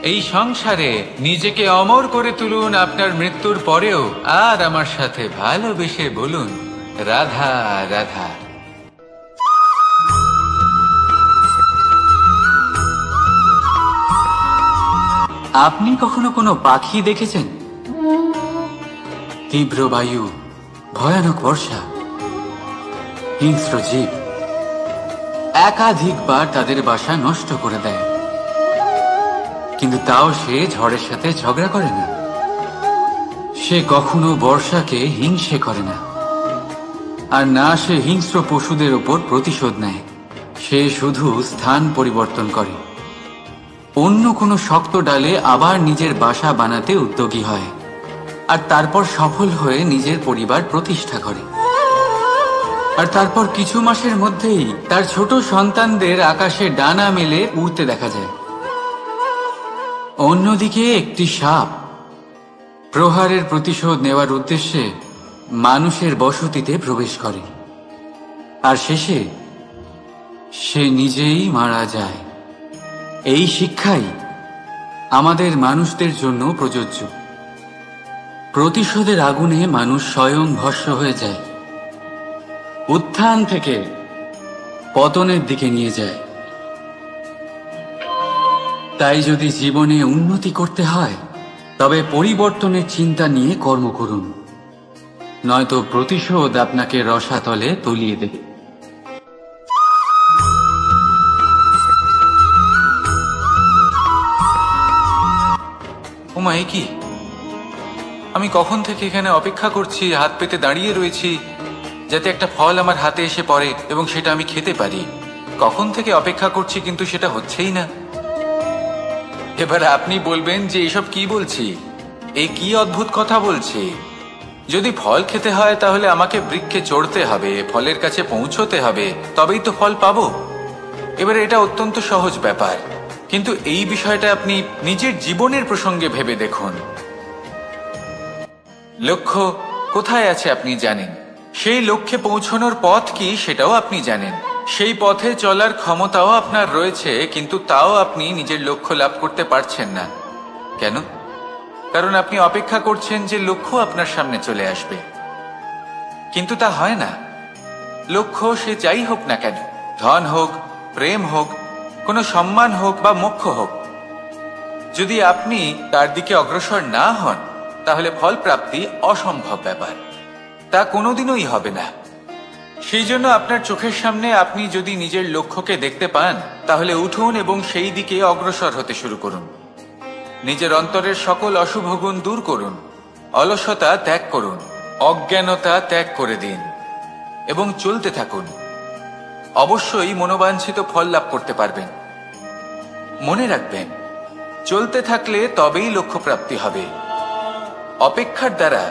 এই সংসারে নিজেকে অমর করে তুলুন আপনার মৃত্যুর পরেও। আর আমার সাথে ভালোবেসে বলুন, রাধা রাধা। আপনি কখনো কোনো পাখি দেখেছেন? তীব্র বায়ু, ভয়ানক বর্ষা, হিংস্র জীব একাধিকবার তাদের বাসা নষ্ট করে দেয়, কিন্তু তাও সে ঝড়ের সাথে ঝগড়া করে না। সে কখনো বর্ষাকে হিংসে করে না, আর না সে হিংস্র পশুদের উপর প্রতিশোধ নেয়। সে শুধু স্থান পরিবর্তন করে, অন্য কোনো শক্ত ডালে আবার নিজের বাসা বানাতে উদ্যোগী হয়, আর তারপর সফল হয়ে নিজের পরিবার প্রতিষ্ঠা করে। আর তারপর কিছু মাসের মধ্যেই তার ছোট সন্তানদের আকাশে ডানা মেলে উড়তে দেখা যায়। অন্যদিকে একটি সাপ প্রহারের প্রতিশোধ নেওয়ার উদ্দেশ্যে মানুষের বসতিতে প্রবেশ করে, আর শেষে সে নিজেই মারা যায়। এই শিক্ষাই আমাদের মানুষদের জন্য প্রযোজ্য। প্রতিশোধের আগুনে মানুষ স্বয়ং ভস্ম হয়ে যায়, উত্থান থেকে পতনের দিকে নিয়ে যায়। তাই যদি জীবনে উন্নতি করতে হয় তবে পরিবর্তনের চিন্তা নিয়ে কর্ম করুন, নয়তো প্রতিশোধ আপনাকে রসাতলে তলিয়ে দেবে। ওমা, এ কি? আমি কখন থেকে এখানে অপেক্ষা করছি, হাত পেতে দাঁড়িয়ে রয়েছি যাতে একটা ফল আমার হাতে এসে পড়ে এবং সেটা আমি খেতে পারি। কখন থেকে অপেক্ষা করছি, কিন্তু সেটা হচ্ছেই না। এবার আপনি বলবেন যে এসব কি বলছি, এ কি অদ্ভুত কথা বলছি। যদি ফল খেতে হয় তাহলে আমাকে বৃক্ষে চড়তে হবে, ফলের কাছে পৌঁছতে হবে, তবেই তো ফল পাবো। এবারে এটা অত্যন্ত সহজ ব্যাপার, কিন্তু এই বিষয়টা আপনি নিজের জীবনের প্রসঙ্গে ভেবে দেখুন। লক্ষ্য কোথায় আছে আপনি জানেন, সেই লক্ষ্যে পৌঁছানোর পথ কি সেটাও আপনি জানেন, সেই পথে চলার ক্ষমতাও আপনার রয়েছে, কিন্তু তাও আপনি নিজের লক্ষ্য লাভ করতে পারছেন না। কেন? কারণ আপনি অপেক্ষা করছেন যে লক্ষ্য আপনার সামনে চলে আসবে, কিন্তু তা হয় না। লক্ষ্য সে যাই হোক না কেন, ধন হোক, প্রেম হোক, কোনো সম্মান হোক বা মোক্ষ হোক, যদি আপনি তার দিকে অগ্রসর না হন তাহলে ফল প্রাপ্তি অসম্ভব ব্যাপার। তা কোনোদিনই হবে না। সেই জন্য আপনার চোখের সামনে আপনি যদি নিজের লক্ষ্যকে দেখতে পান, তাহলে উঠুন এবং সেই দিকে অগ্রসর হতে শুরু করুন। নিজের অন্তরের সকল অশুভ গুণ দূর করুন, অলসতা ত্যাগ করুন, অজ্ঞানতা ত্যাগ করে দিন এবং চলতে থাকুন। অবশ্যই মনোবাঞ্ছিত ফল লাভ করতে পারবেন। মনে রাখবেন, চলতে থাকলে তবেই লক্ষ্য প্রাপ্তি হবে। অপেক্ষার দ্বারা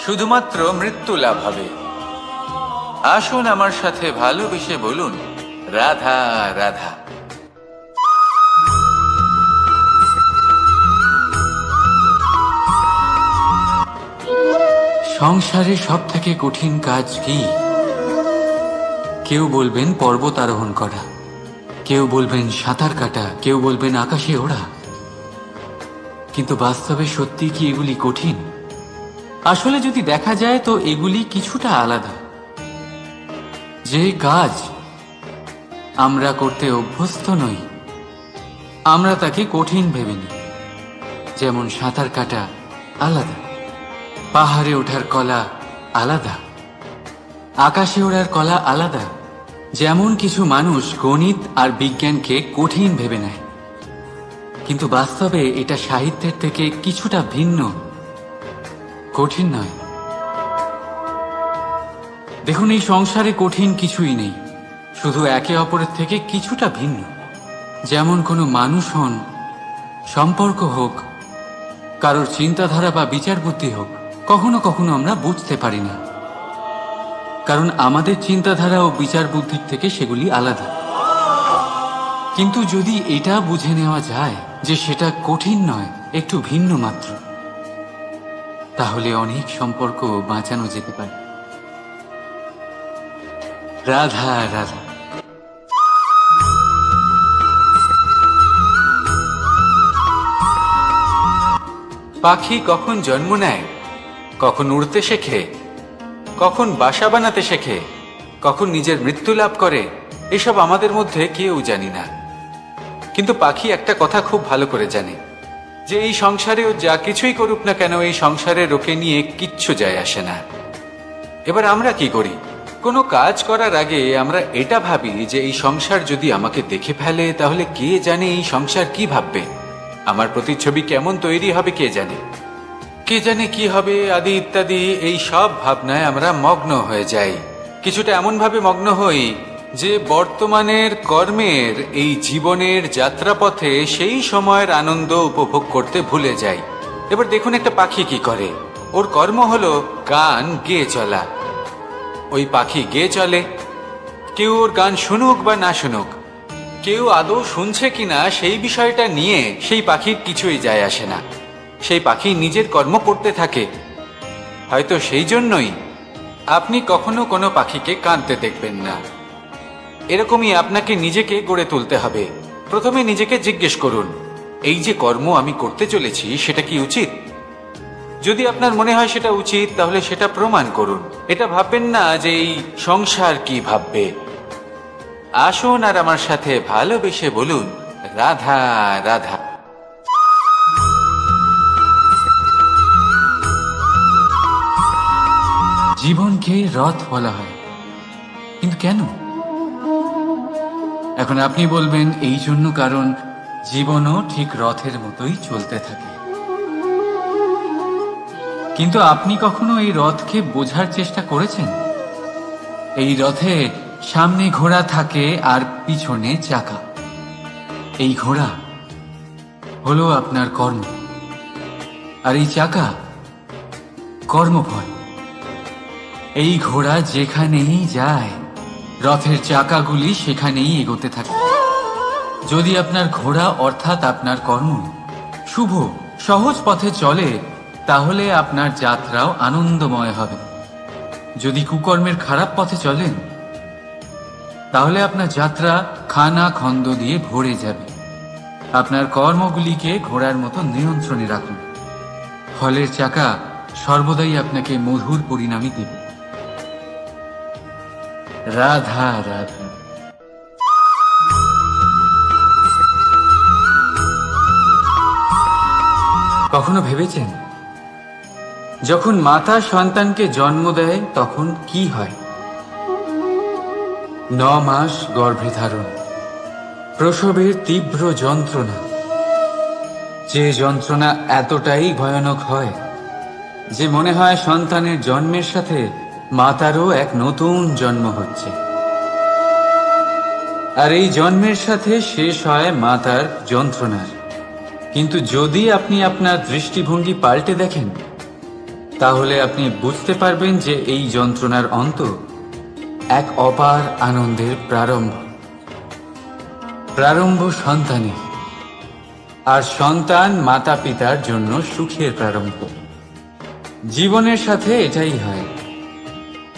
শুধুমাত্র মৃত্যু লাভ হবে। আসুন আমার সাথে ভালোবেসে বলুন, রাধা রাধা। সংসারে সব থেকে কঠিন কাজ কি? কেউ বলবেন পর্বত আরোহণ করা, কেউ বলবেন সাঁতার কাটা, কেউ বলবেন আকাশে ওড়া। কিন্তু বাস্তবে সত্যি কি এগুলি কঠিন? আসলে যদি দেখা যায় তো এগুলি কিছুটা আলাদা। যে কাজ আমরা করতে অভ্যস্ত নই, আমরা তাকে কঠিন ভেবে নিই। যেমন সাঁতার কাটা আলাদা, পাহাড়ে ওঠার কলা আলাদা, আকাশে ওড়ার কলা আলাদা। যেমন কিছু মানুষ গণিত আর বিজ্ঞানকে কঠিন ভেবে নেয়, কিন্তু বাস্তবে এটা সাহিত্যের থেকে কিছুটা ভিন্ন, কঠিন নয়। দেখুন, এই সংসারে কঠিন কিছুই নেই, শুধু একে অপরের থেকে কিছুটা ভিন্ন। যেমন কোনো মানুষ হন, সম্পর্ক হোক, কারোর চিন্তাধারা বা বিচার বুদ্ধি হোক, কখনো কখনো আমরা বুঝতে পারি না, কারণ আমাদের চিন্তাধারা ও বিচার বুদ্ধির থেকে সেগুলি আলাদা। কিন্তু যদি এটা বুঝে নেওয়া যায় যে সেটা কঠিন নয়, একটু ভিন্ন মাত্র, তাহলে অনেক সম্পর্ক বাঁচানো যেতে পারে। রাধা রাধা। পাখি কখন জন্ম নেয়, কখন উড়তে শেখে, কখন বাসা বানাতে শেখে, কখন নিজের মৃত্যু লাভ করে, এসব আমাদের মধ্যে কেউ জানি না। কিন্তু পাখি একটা কথা খুব ভালো করে জানে, যে এই সংসারে ও যা কিছুই করুক না কেন, এই সংসারের ওকে নিয়ে কিচ্ছু যায় আসে না। এবার আমরা কি করি? কোনো কাজ করার আগে আমরা এটা ভাবি যে এই সংসার যদি আমাকে দেখে ফেলে, তাহলে কে জানে এই সংসার কি ভাববে, আমার প্রতিচ্ছবি কেমন তৈরি হবে কে জানে, কে জানে কি হবে আদি ইত্যাদি। এই সব ভাবনায় আমরা মগ্ন হয়ে যাই। কিছুটা এমন ভাবে মগ্ন হই যে বর্তমানের কর্মের এই জীবনের যাত্রাপথে সেই সময়ের আনন্দ উপভোগ করতে ভুলে যাই। এবার দেখুন একটা পাখি কি করে, ওর কর্ম হলো গান গেয়ে চলা। ওই পাখি গেয়ে চলে, কেউ ওর গান শুনুক বা না শুনুক, কেউ আদৌ শুনছে কিনা সেই বিষয়টা নিয়ে সেই পাখির কিছুই যায় আসে না। সেই পাখি নিজের কর্ম করতে থাকে। হয়তো সেই জন্যই আপনি কখনো কোনো পাখিকে কাঁদতে দেখবেন না। এরকমই আপনাকে নিজেকে গড়ে তুলতে হবে। প্রথমে নিজেকে জিজ্ঞেস করুন, এই যে কর্ম আমি করতে চলেছি সেটা কি উচিত? যদি আপনার মনে হয় সেটা উচিত, তাহলে সেটা প্রমাণ করুন। এটা ভাববেন না যে এই সংসার কি ভাববে। আসুন আর আমার সাথে ভালোবেসে বলুন, রাধা রাধা। জীবনকে রথ বলা হয়, কিন্তু কেন? এখন আপনি বলবেন এই জন্য কারণ জীবনও ঠিক রথের মতোই চলতে থাকে। কিন্তু আপনি কখনো এই রথকে বোঝার চেষ্টা করেছেন? এই রথে সামনে ঘোড়া থাকে আর পিছনে চাকা। এই ঘোড়া হলো আপনার কর্ম, আর এই চাকা কর্মফল। এই ঘোড়া যেখানেই যায়, রথের চাকাগুলি সেখানেই এগোতে থাকে। যদি আপনার ঘোড়া অর্থাৎ আপনার কর্ম শুভ সহজ পথে চলে, তাহলে আপনার যাত্রাও আনন্দময় হবে। যদি কুকর্মের খারাপ পথে চলেন, তাহলে আপনার যাত্রা খানা খন্দ দিয়ে ভরে যাবে। আপনার কর্মগুলিকে ঘোড়ার মতো নিয়ন্ত্রণে রাখুন। ফলের চাকা সর্বদাই আপনাকে মধুর পরিণামই দেবে। রাধা রাধা। কখনো ভেবেছেন যখন মাতা সন্তানকে জন্ম দেয় তখন কি হয়? 9 মাস গর্ভে ধারণ, প্রসবের তীব্র যন্ত্রণা, যে যন্ত্রণা এতটাই ভয়ানক হয় যে মনে হয় সন্তানের জন্মের সাথে মাতারও এক নতুন জন্ম হচ্ছে। আর এই জন্মের সাথে শেষ হয় মাতার যন্ত্রণার। কিন্তু যদি আপনি আপনার দৃষ্টিভঙ্গি পাল্টে দেখেন, তাহলে আপনি বুঝতে পারবেন যে এই যন্ত্রণার অন্ত এক অপার আনন্দের প্রারম্ভ সন্তানে, আর সন্তান মাতা পিতার জন্য সুখের প্রারম্ভ। জীবনের সাথে এটাই হয়।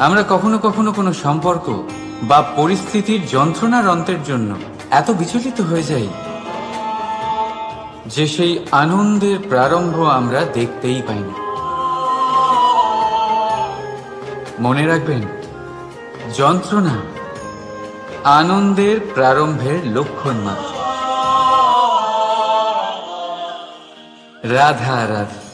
আমরা কখনো কখনো কোনো সম্পর্ক বা পরিস্থিতির যন্ত্রণার অন্তের জন্য এত বিচলিত হয়ে যাই যে সেই আনন্দের প্রারম্ভ আমরা দেখতেই পাই না। মনে রাখবেন, যন্ত্রণা আনন্দের প্রারম্ভের লক্ষণ মাত্র। রাধা রাধা।